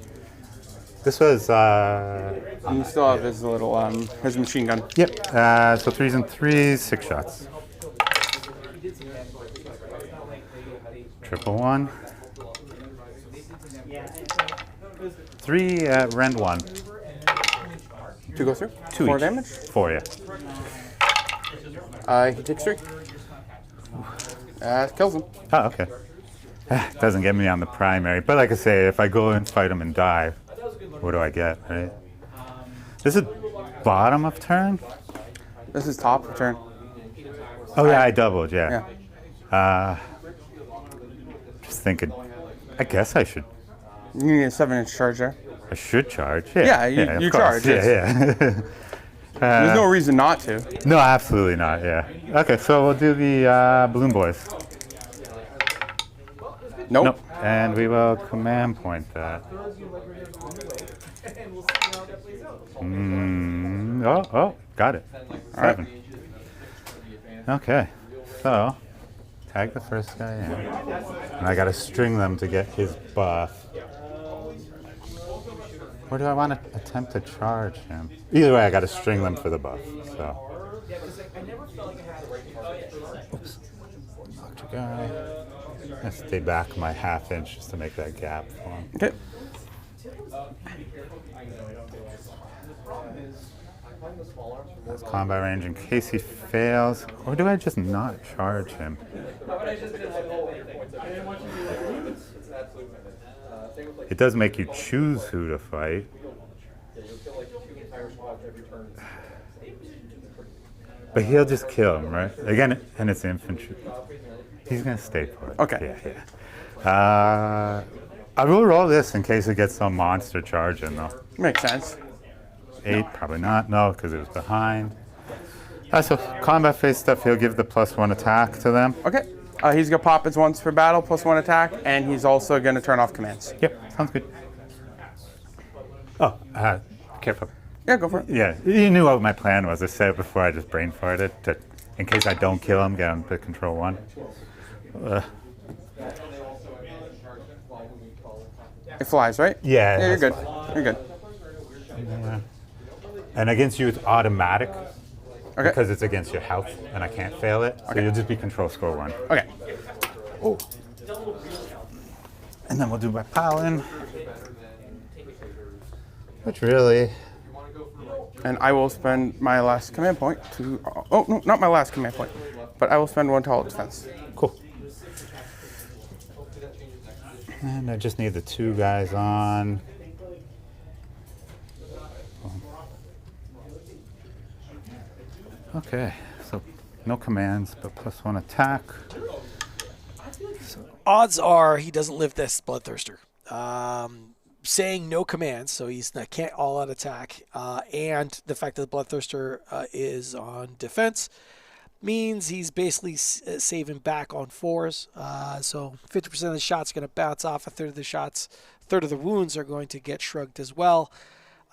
This was, And you still have his little, his machine gun. yep. So 3s and 3s, 6 shots. Triple 1. 3 Rend 1. 2 goes through. 2 4 each. damage. 4, yeah. He takes 3. Kills him. Oh, okay. Doesn't get me on the primary. But like I say, if I go and fight him and die, what do I get, right? This is bottom of turn? This is top of turn. Oh, yeah, I doubled, yeah. Yeah. Just thinking, I guess I should. You need a 7-inch charge there. I should charge. Yeah, Yeah, of you course. charge. Yeah, yeah. There's no reason not to. No, absolutely not. Yeah. Okay, so we'll do the Balloon Boys. Nope. And we will command point that. Oh, got it. 7. Okay, so tag the first guy in, and I got to string them to get his buff. Or do I want to attempt to charge him? Either way, I got to string them for the buff. So. Oops. Knocked a guy. I'm gonna stay back my half-inch just to make that gap for him. Okay. That's combat range in case he fails. Or do I just not charge him? It does make you choose who to fight. But he'll just kill him, right? Again, and it's infantry. He's gonna stay put. Okay. Yeah. I will roll this in case it gets some monster charge in though. Makes sense. 8, probably not. No, because it was behind. So combat phase stuff, he'll give the +1 attack to them. Okay. He's going to pop his once for battle, +1 attack, and he's also going to turn off commands. Yep, sounds good. Oh, careful. Yeah, go for it. Yeah, you knew what my plan was. I said it before I just brain farted to, in case I don't kill him, get him to control 1. It flies, right? Yeah. Yeah, you're good. You're good. Yeah. And against you, it's automatic. Okay. Because it's against your health, and I can't fail it. So you'll just be control score 1. Okay. Oh. And then we'll do my Palin. Which really... And I will spend my last command point to... Oh, no, not my last command point. But I will spend 1 tall defense. Cool. And I just need the 2 guys on. Okay, so no commands, but +1 attack. So odds are he doesn't live this Bloodthirster. Saying no commands, so he's not, can't all-out attack, and the fact that the Bloodthirster is on defense means he's basically saving back on 4s. So 50% of the shots are going to bounce off. A third of the wounds are going to get shrugged as well.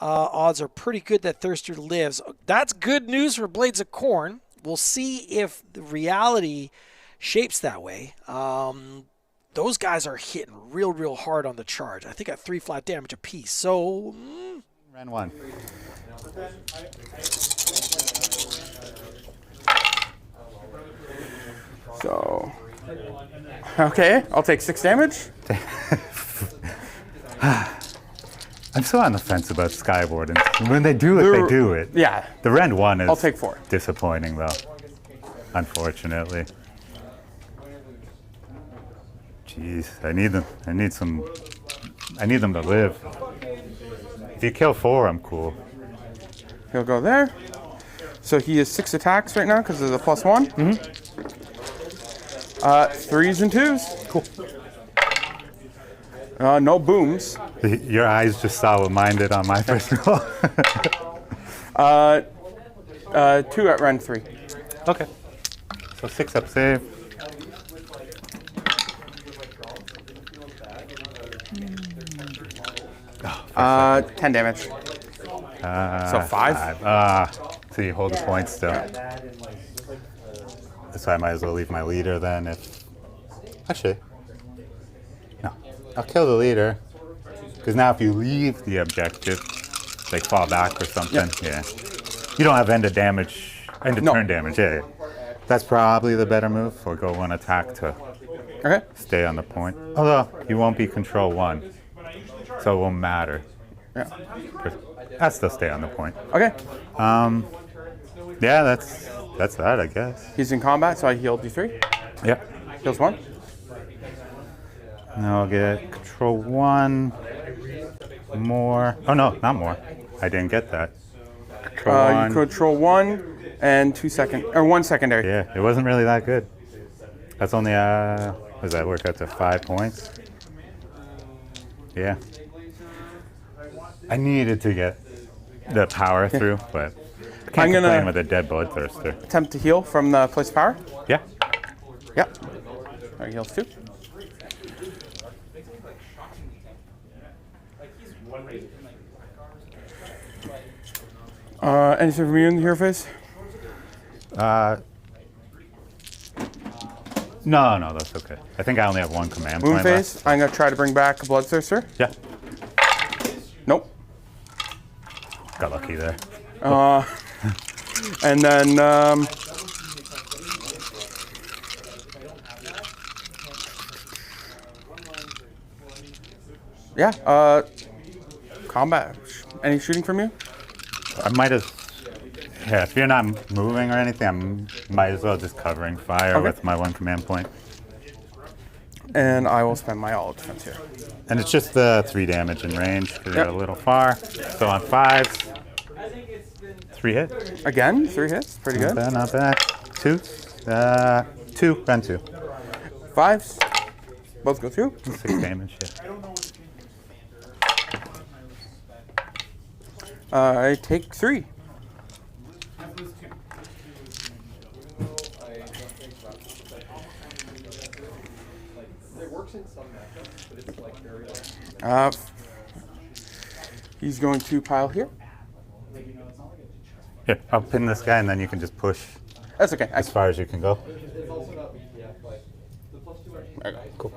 Odds are pretty good that Thirster lives. That's good news for Blades of Khorne. We'll see if the reality shapes that way. Those guys are hitting real hard on the charge. I think at 3 flat damage apiece. So, Ren 1. So, okay, I'll take 6 damage. I'm so on the fence about Skywardens. When they do it, they do it. Yeah. The Ren 1 is I'll take 4. disappointing, though, unfortunately. Jeez, I need them. I need them to live. If you kill 4, I'm cool. He'll go there. So he has 6 attacks right now because of the +1. Mm-hmm. 3s and 2s. Cool. No booms. Your eyes just saw what mine did on my first roll. 2 at Ren 3. Okay. So 6 up save. Oh, 10 damage. So 5? So you hold the point still. So I might as well leave my leader then. Actually, no. I'll kill the leader. Because now if you leave the objective, like fall back or something, yeah. You don't have end of turn damage, yeah. That's probably the better move, or go 1 attack to stay on the point. Although, you won't be control 1, so it won't matter. Yeah. I'll still stay on the point. Okay. Yeah, that's that, I guess. He's in combat, so I healed D3. Yeah. Heals 1. Now I'll get control 1 more. Oh no, not more. I didn't get that. Control 1. You control 1 and 1 secondary. Yeah, it wasn't really that good. That's only does that work out to 5 points? Yeah. I needed to get the power through, but I can't complain with a dead Bloodthirster. Attempt to heal from the place of power. Yeah. Yep. He heals 2. Anything from you in your face? No, that's okay. I think I only have 1 command Moon point phase. left. I'm gonna try to bring back a Bloodthirster. Yeah. Nope. Got lucky there. And then combat. Any shooting from you? I might have. Yeah, if you're not moving or anything, I might as well just covering fire with my 1 command point. And I will spend my all defense here. And it's just the 3 damage in range because you're a little far. So on 5s, 3 hits. Again, 3 hits. Pretty good. Not bad. 2. 2. Ren 2. 5s. Both go through. 6 damage. Yeah. I take 3. He's going to pile here. Here, I'll pin this guy and then you can just push That's okay. as far as you can go. Cool.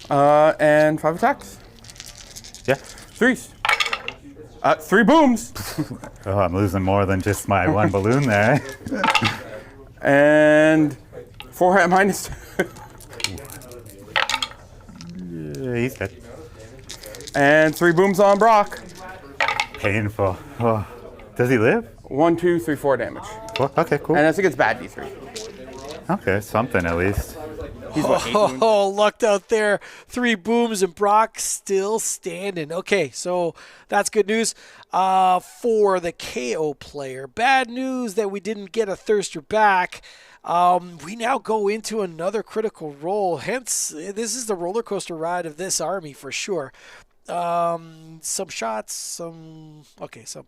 And 5 attacks. Yeah. 3s. 3 booms. Oh, I'm losing more than just my 1 balloon there. And 4 at -2. He's dead. And 3 booms on Brock. Painful. Oh. Does he live? 1, 2, 3, 4 damage. Well, okay, cool. And I think it's bad D3. Okay, something at least. He's what, 8 wounds? Oh, lucked out there. 3 booms and Brock still standing. Okay, so that's good news for the KO player. Bad news that we didn't get a Thirster back. We now go into another critical roll. Hence, this is the roller coaster ride of this army for sure. Some shots, some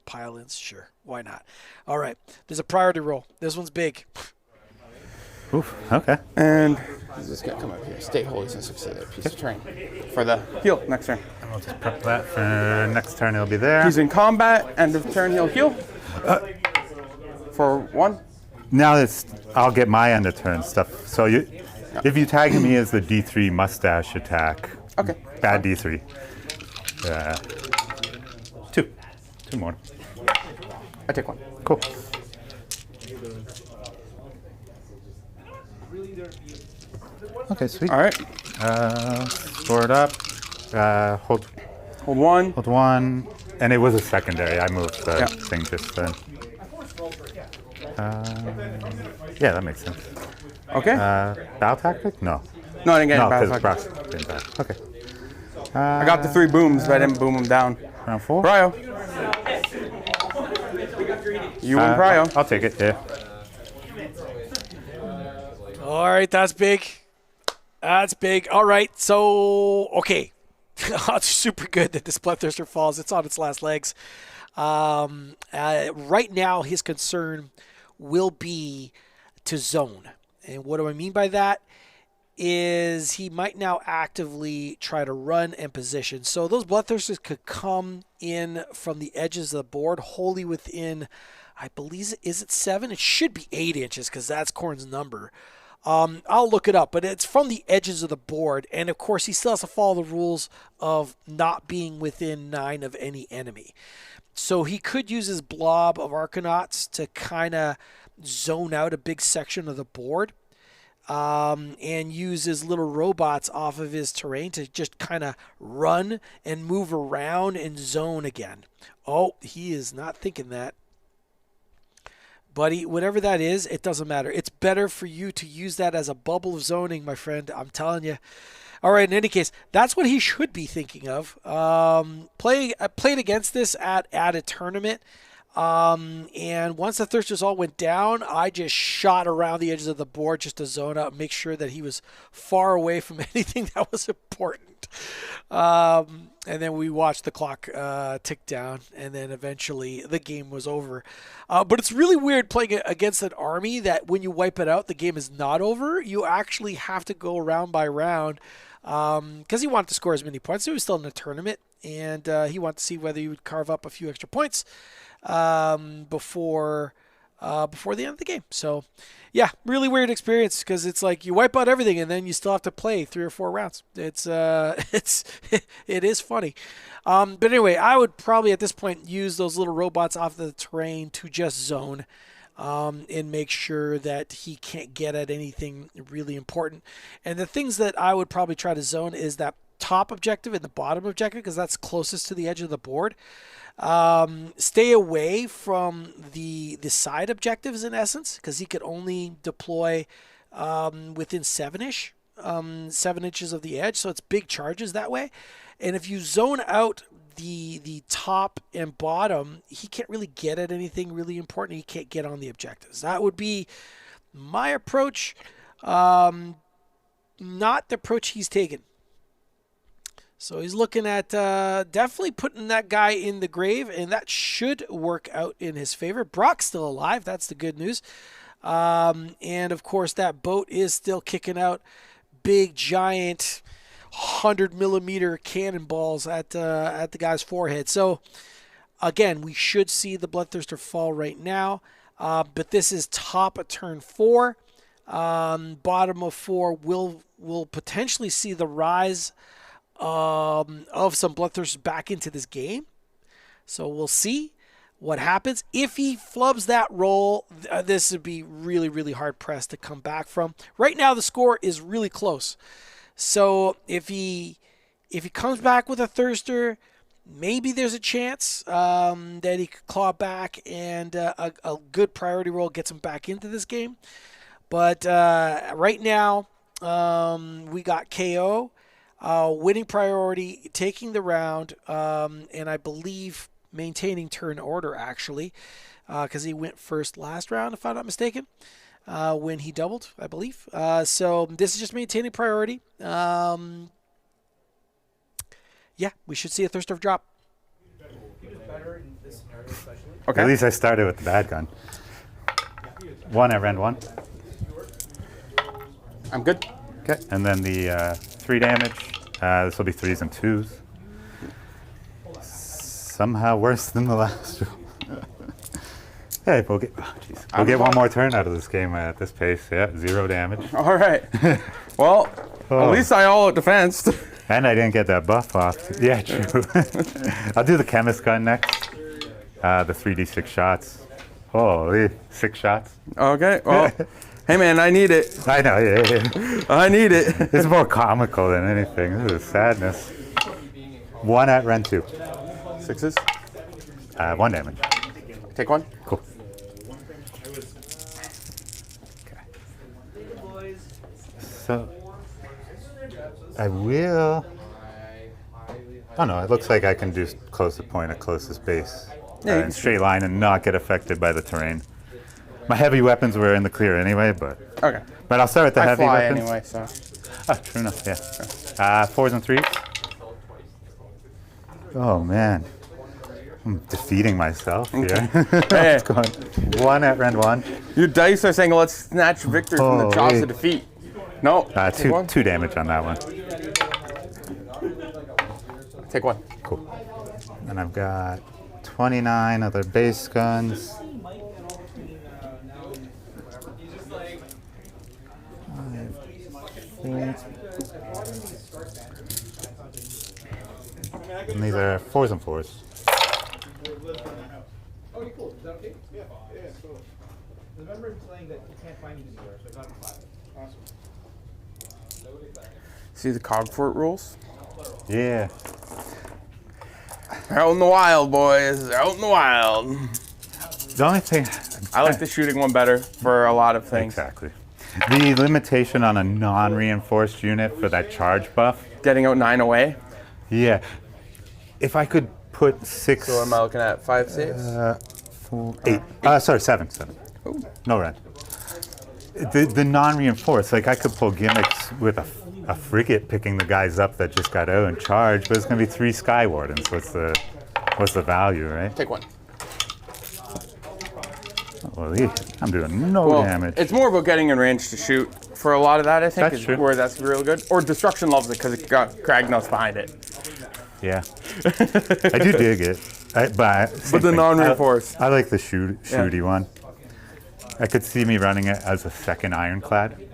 pile-ins, sure, why not? All right, there's a priority roll. This one's big. Oof, okay. And this guy come up here. Stay holy since I say that piece of terrain for the heal next turn. And we'll just prep that for next turn. He'll be there. He's in combat. End of turn, he'll heal. For 1. Now I'll get my end of turn stuff. So if you tag me as the D3 mustache attack, Okay. bad D3. 2 more. I take 1. Cool. Okay, sweet. All right. Store it up. Hold Hold 1. 1, and it was a secondary. I moved the Yeah. thing just then. Yeah, that makes sense. Okay. Battle tactic? No. No, I didn't get No, any battle because tactics. Brock's didn't die. Okay. I got the 3 booms, but I didn't boom them down. Round 4. Pryo. You win Pryo. I'll take it. Yeah. All right, that's big. That's big. All right, so, okay. It's super good that this Bloodthirster falls. It's on its last legs. Right now, his concern will be to zone. And what do I mean by that? Is he might now actively try to run and position. So those Bloodthirsters could come in from the edges of the board, wholly within, I believe, is it 7? It should be 8 inches because that's Khorne's number. I'll look it up, but it's from the edges of the board. And of course, he still has to follow the rules of not being within 9 of any enemy. So he could use his blob of Arcanauts to kind of zone out a big section of the board. And use his little robots off of his terrain to just kind of run and move around and zone again. Oh, he is not thinking that. Buddy, whatever that is, it doesn't matter. It's better for you to use that as a bubble of zoning, my friend. I'm telling you. All right, in any case, that's what he should be thinking of. I played against this at a tournament. And once the Thirsters all went down, I just shot around the edges of the board just to zone out, make sure that he was far away from anything that was important. And then we watched the clock tick down, and then eventually the game was over. But it's really weird playing against an army that when you wipe it out, the game is not over. You actually have to go round by round because he wanted to score as many points. So he was still in the tournament, and he wanted to see whether he would carve up a few extra points before the end of the game. So yeah, really weird experience because it's like you wipe out everything and then you still have to play 3 or 4 rounds. It is funny. But anyway, I would probably at this point use those little robots off the terrain to just zone and make sure that he can't get at anything really important. And the things that I would probably try to zone is that top objective and the bottom objective because that's closest to the edge of the board. Stay away from the side objectives in essence because he could only deploy within 7-ish, 7 inches of the edge, so it's big charges that way. And if you zone out the top and bottom, he can't really get at anything really important. He can't get on the objectives. That would be my approach, not the approach he's taken. So he's looking at definitely putting that guy in the grave, and that should work out in his favor. Brock's still alive. That's the good news. And, of course, that boat is still kicking out big, giant 100-millimeter cannonballs at the guy's forehead. So, again, we should see the Bloodthirster fall right now. But this is top of turn 4. Bottom of 4 will potentially see the rise of some Bloodthirsters back into this game. So we'll see what happens. If he flubs that roll, this would be really, really hard pressed to come back from. Right now the score is really close. So if he comes back with a Thirster, maybe there's a chance that he could claw back and a good priority roll gets him back into this game. But right now we got KO. Winning priority, taking the round, and I believe maintaining turn order, actually, because he went first last round, if I'm not mistaken. when he doubled, I believe. So this is just maintaining priority. Yeah, we should see a Thirster drop. Okay. At least I started with the bad gun. 1 at Rend 1. I'm good. Okay, and then the 3 damage. This will be 3s and 2s. Somehow worse than the last one. Hey, we'll get one more turn out of this game at this pace. Yeah, 0 damage. All right. Well, at least I all out defense. And I didn't get that buff off. Yeah, true. I'll do the chemist gun next. The 3d6 shots. Holy, 6 shots. Okay. Well, hey man, I need it. I know. Yeah. I need it. It's more comical than anything. This is sadness. 1 at Rend 2. 6s. 1 damage. Take 1. Cool. So I will. Oh no! It looks like I can do closest point at closest base in straight line and not get affected by the terrain. My heavy weapons were in the clear anyway, but okay. But I'll start with the heavy fly weapons anyway. So. Oh, true enough. Yeah. 4s and 3s. Oh man, I'm defeating myself here. Hey. 1 at Rend 1. Your dice are saying let's snatch victory from the jaws of defeat. No. Two damage on that one. Take 1. Cool. And I've got 29 other base guns. And these are 4s and 4s. Okay, cool. Is that okay? Yeah, cool. Remember him saying that he can't find you anywhere, so I got him 5. Awesome. See the Cogfort rules? Yeah. Out in the wild, boys. Out in the wild. The only thing... I like the shooting one better for a lot of things. Exactly. The limitation on a non-reinforced unit for that charge buff. Getting out 9 away. Yeah. If I could put 6... So what am I looking at? 5 saves? 4, 8. Sorry, 7. Ooh. No Rend. The non-reinforced, like I could pull gimmicks with a frigate picking the guys up that just got out and charge, but it's going to be 3 Sky Wardens. What's the value, right? Take 1. Well, I'm doing no damage. It's more about getting in range to shoot. For a lot of that, I think, That's true. where that's real good. Or Destruction loves it because it got Kragnos behind it. Yeah. I do dig it. But the non-reinforced. I like the shooty one. I could see me running it as a second Ironclad.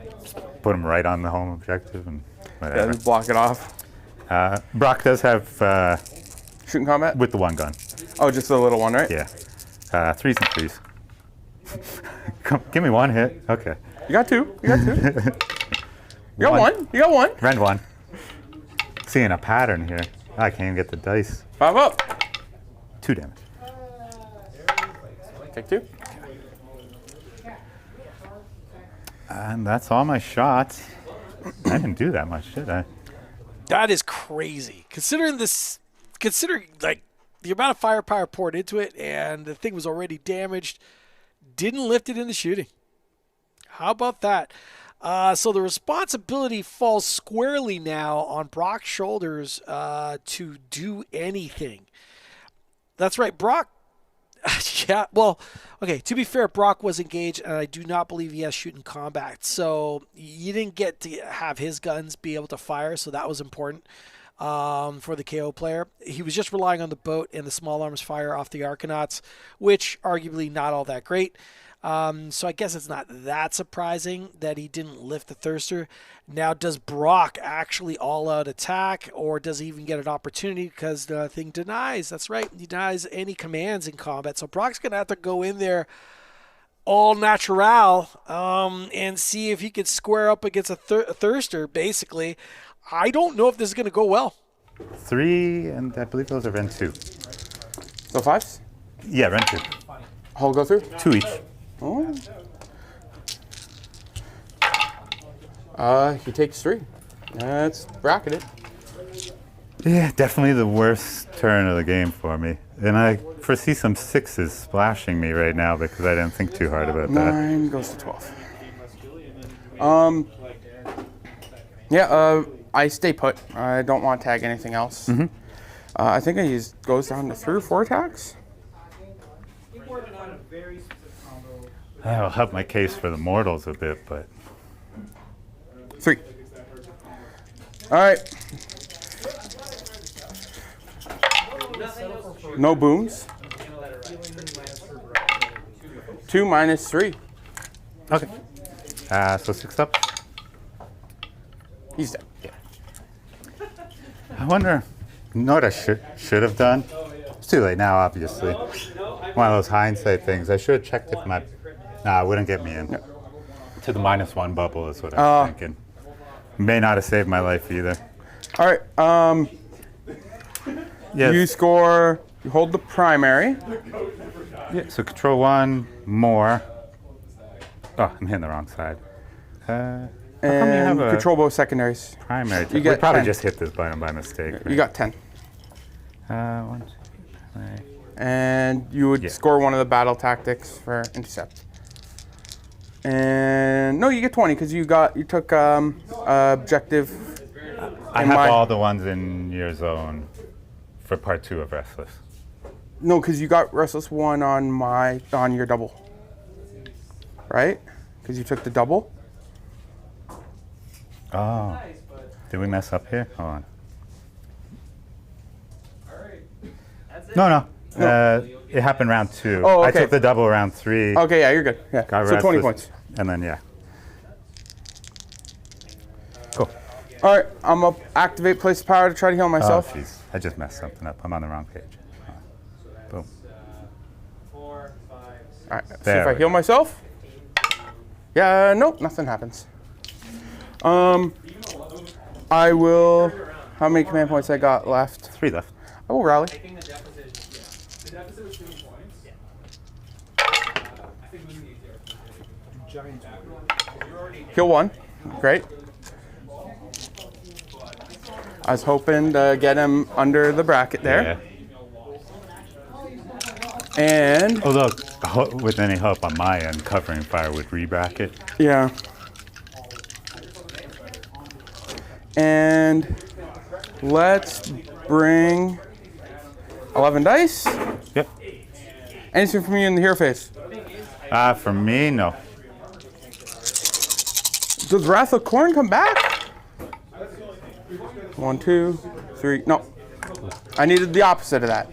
Put him right on the home objective and whatever. Yeah, just block it off. Brock does have... Shooting combat? with the 1 gun. Oh, just the little one, right? Yeah. 3s and 3s. Come, give me 1 hit. Okay. You got 2. You got 2. You got 1. You got 1. Rend 1. Seeing a pattern here. I can't even get the dice. 5 up. 2 damage. Take 2. And that's all my shots. I didn't do that much, did I? That is crazy. Considering like the amount of firepower poured into it and the thing was already damaged, didn't lift it in the shooting. How about that? So the responsibility falls squarely now on Brock's shoulders to do anything. That's right, Brock. Yeah, well, okay, to be fair, Brock was engaged, and I do not believe he has shooting combat. So you didn't get to have his guns be able to fire, so that was important for the KO player. He was just relying on the boat and the small arms fire off the Arcanauts, which arguably not all that great. So I guess it's not that surprising that he didn't lift the Thirster. Now, does Brock actually all-out attack, or does he even get an opportunity because the thing denies? That's right, he denies any commands in combat. So Brock's going to have to go in there all natural and see if he could square up against a Thirster, basically. I don't know if this is going to go well. 3, and I believe those are Rend 2. So 5s? Yeah, Rend 2. I'll go through? 2 each. Oh. He takes 3. That's bracketed. Yeah, definitely the worst turn of the game for me. And I foresee some 6s splashing me right now because I didn't think too hard about that. 9 goes to 12. Yeah, I stay put. I don't want to tag anything else. I think I use goes down to 3 or 4 attacks. That'll help my case for the mortals a bit, but 3. All right. No booms. 2 minus 3. okay. So 6 up. He's dead. Yeah. I wonder. You know what I should have done? It's too late now, obviously. One of those hindsight things. I should have checked if my. Nah, it wouldn't get me in. To the -1 bubble is what I was thinking. May not have saved my life either. All right. Yes. You score. You hold the primary. Yeah, so control 1 more. Oh, I'm hitting the wrong side. How come you have And a control both secondaries. primary? You We get probably 10. just hit this button by mistake. Right? You got 10. 1, 2, 3. And you would Yeah. score one of the battle tactics for intercept. And no, you get 20 because you took objective. I in have my- all the ones in your zone for part 2 of Restless. No, because you got Restless 1 on your double, right? Because you took the double. Oh. Did we mess up here? Hold on. No. It happened round 2. Oh, I okay. took the double round 3. Okay, yeah, you're good. Yeah, Got so 20 Restless, points. And then, yeah. Cool. All right, I'm up. Activate place of power to try to heal Oh, myself. jeez. I just messed something up. I'm on the wrong page. Boom. All right, see There if I we heal go. myself. Yeah, nope, nothing happens. I will. How many command points I got left? 3 left. I will rally. The deficit was 2 points. I think we need Heal 1. Great. I was hoping to get him under the bracket there. Yeah. And Although, with any help on my end, covering fire would re-bracket. yeah. And let's bring 11 dice. Yep. Anything from you in the hero phase? For me, no. Does Wrath of Khorne come back? 1, 2, 3. No. I needed the opposite of that.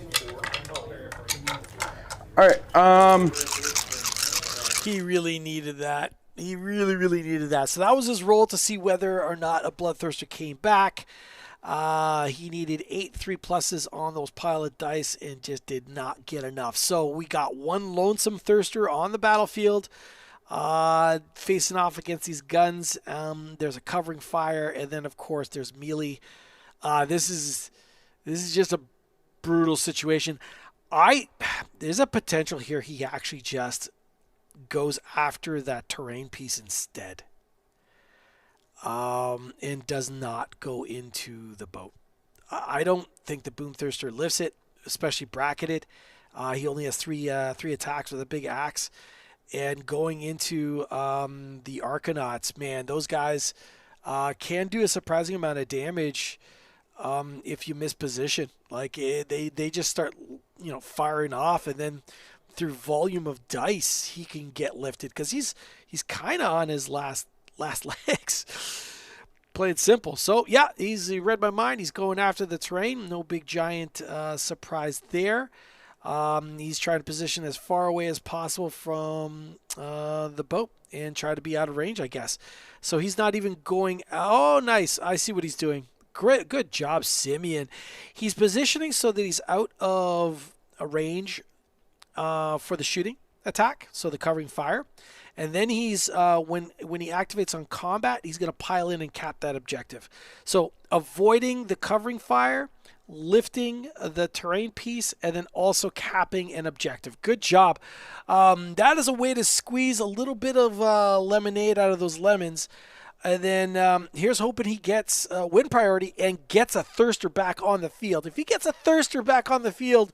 All right. He really needed that. He really, really needed that. So that was his role to see whether or not a Bloodthirster came back. He needed 8 3+s on those pile of dice and just did not get enough. So we got one lonesome thirster on the battlefield facing off against these guns. There's a covering fire, and then of course there's melee. This is just a brutal situation. There's a potential here he actually just goes after that terrain piece instead. And does not go into the boat. I don't think the Bloodthirster lifts it, especially bracketed. He only has three attacks with a big axe. And going into the Arcanauts, man, those guys can do a surprising amount of damage if you miss position. Like they just start, firing off, and then through volume of dice, he can get lifted because he's kind of on his last legs. Playing simple. So yeah, he read my mind. He's going after the terrain. No big giant surprise there. He's trying to position as far away as possible from the boat and try to be out of range, I guess. So he's not even going. Oh, nice. I see what he's doing. Great, good job, Simeon. He's positioning so that he's out of a range for the shooting attack, so the covering fire. And then he's when he activates on combat, he's going to pile in and cap that objective. So avoiding the covering fire, lifting the terrain piece, and then also capping an objective. Good job. That is a way to squeeze a little bit of lemonade out of those lemons. And then here's hoping he gets win priority and gets a thirster back on the field. If he gets a thirster back on the field,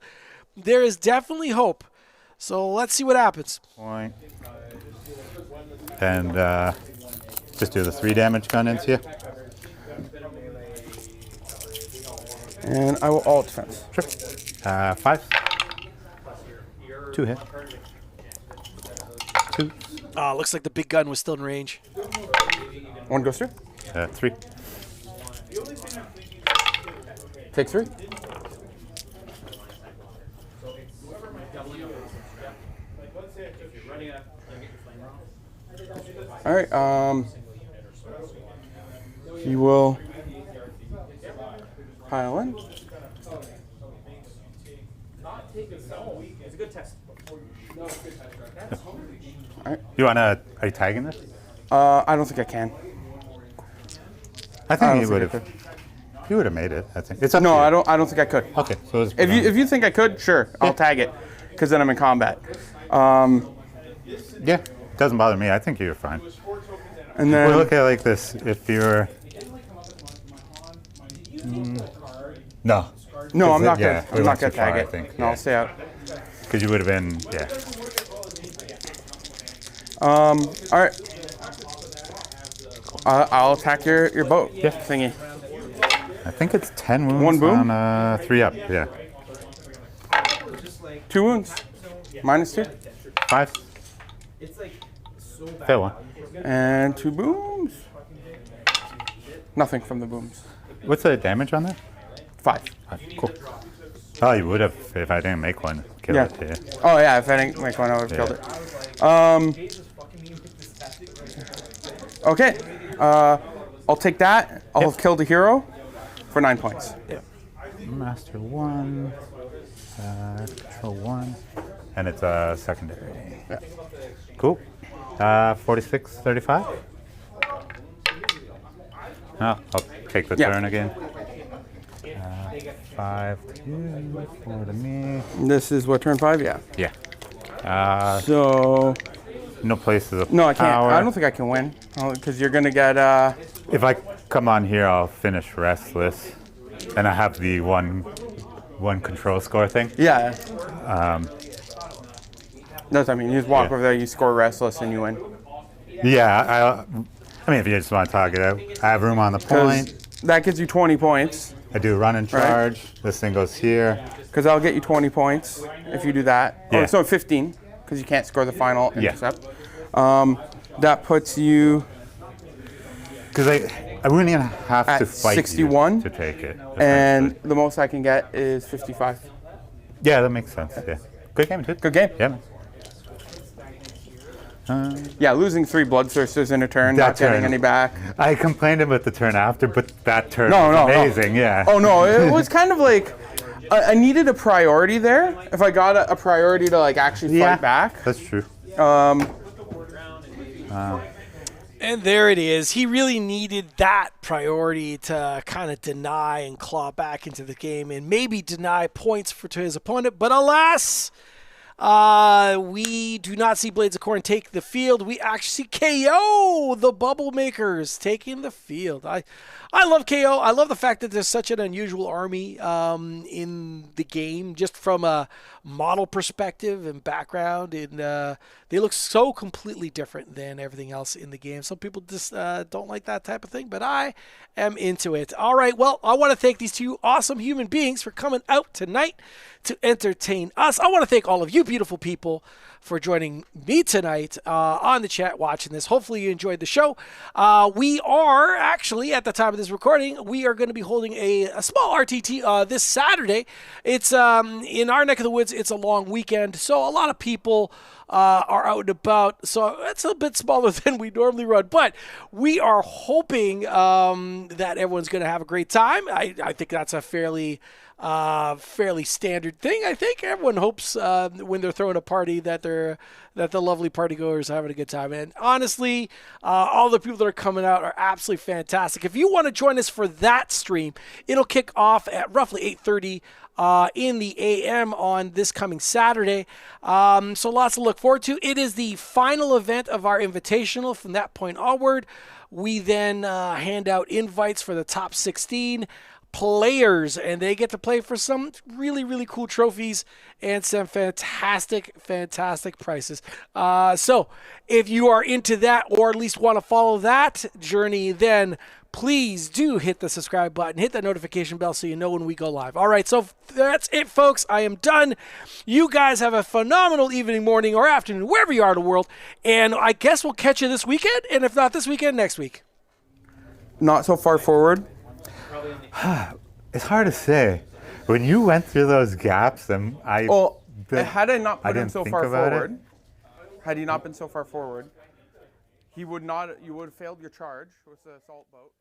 there is definitely hope. So let's see what happens. Point. And Just do the 3 damage gun into you. And I will all defense. Sure. 5. 2 hit. 2. Looks like the big gun was still in range. 1 goes through. 3. Take 3. All right. You will pile in. It's a good test. All right. You wanna? Are you tagging this? I don't think I can. I I think don't you think would I have. could. You would have made it. I think it's up No, to you. I don't. I don't think I could. Okay, so it's If you think I could, sure, I'll tag it, because then I'm in combat. yeah, doesn't bother me. I think you're fine. And We'll then look at it like this. If you're no, no, I'm not yeah, gonna. we I'm not went gonna too far, tag I it. think, No, yeah. I'll stay out. because you would have been yeah. All right. I'll attack your boat thingy. I think it's 10 wounds 1 boom? on 3 up. Yeah, 2 wounds. -2. 5. Fair one. And 2 booms. Nothing from the booms. What's the damage on that? 5. Cool. Oh, you would have if I didn't make one. Kill Yeah. it. Yeah. Oh yeah, if I didn't make one, I would have killed it. Okay. I'll take that. I'll have killed a hero for 9 points. Master 1. Control 1. And it's a secondary. Yeah. Cool. 46, 35. No, I'll take the Yeah. turn again. 5 to you, 4 to me. This is what, turn 5? Yeah. Yeah. So No places of no, I can't. power. I don't think I can win because you're gonna get. If I come on here, I'll finish restless, and I have the one control score thing. Yeah. That's what I mean. You just walk Yeah. over there, you score restless, and you win. Yeah, I mean, if you just want to talk it out, I have room on the 'Cause point. that gives you 20 points. I do run and Right. charge. This thing goes here. Because I'll get you 20 points if you do that. Yeah. Oh, so 15 because you can't score the final Yeah. intercept. That puts you Because I wouldn't even have At to fight 61, you to take it. and essentially. the most I can get is 55. Yeah, that makes sense. Yeah, good game, dude. Good game. Yeah, man. Yeah, losing 3 Bloodthirsters in a turn, That not getting turn. any back. I complained about the turn after, but that turn No, was no, no. amazing. Yeah. Oh no, it was kind of like I needed a priority there. If I got a priority to like actually Yeah, fight back. that's true. And there it is. He really needed that priority to kind of deny and claw back into the game and maybe deny points to his opponent. But alas, we do not see Blades of Khorne take the field. We actually see KO, the Bubble Makers, taking the field. I love KO. I love the fact that there's such an unusual army in the game, just from a model perspective and background. And they look so completely different than everything else in the game. Some people just don't like that type of thing, but I am into it. All right, well, I want to thank these 2 awesome human beings for coming out tonight to entertain us. I want to thank all of you beautiful people for joining me tonight on the chat watching this. Hopefully you enjoyed the show. We are actually, at the time of this recording, we are going to be holding a small RTT this Saturday. It's in our neck of the woods. It's a long weekend, so a lot of people are out and about, so it's a bit smaller than we normally run, but we are hoping that everyone's going to have a great time. I think that's a fairly standard thing. I think everyone hopes when they're throwing a party that the lovely partygoers are having a good time. And honestly, all the people that are coming out are absolutely fantastic. If you want to join us for that stream, it'll kick off at roughly 8:30 in the AM on this coming Saturday. So lots to look forward to. It is the final event of our invitational. From that point onward, we then hand out invites for the top 16. players, and they get to play for some really, really cool trophies and some fantastic, fantastic prices. So if you are into that, or at least want to follow that journey, then please do hit the subscribe button, hit that notification bell so you know when we go live. All right, so that's it, folks. I am done. You guys have a phenomenal evening, morning, or afternoon, wherever you are in the world, and I guess we'll catch you this weekend, and if not this weekend, next week. Not so far forward. It's hard to say. When you went through those gaps, and Had I not put him didn't so think far about it. forward, had he not been so far forward, you would have failed your charge with the assault boat.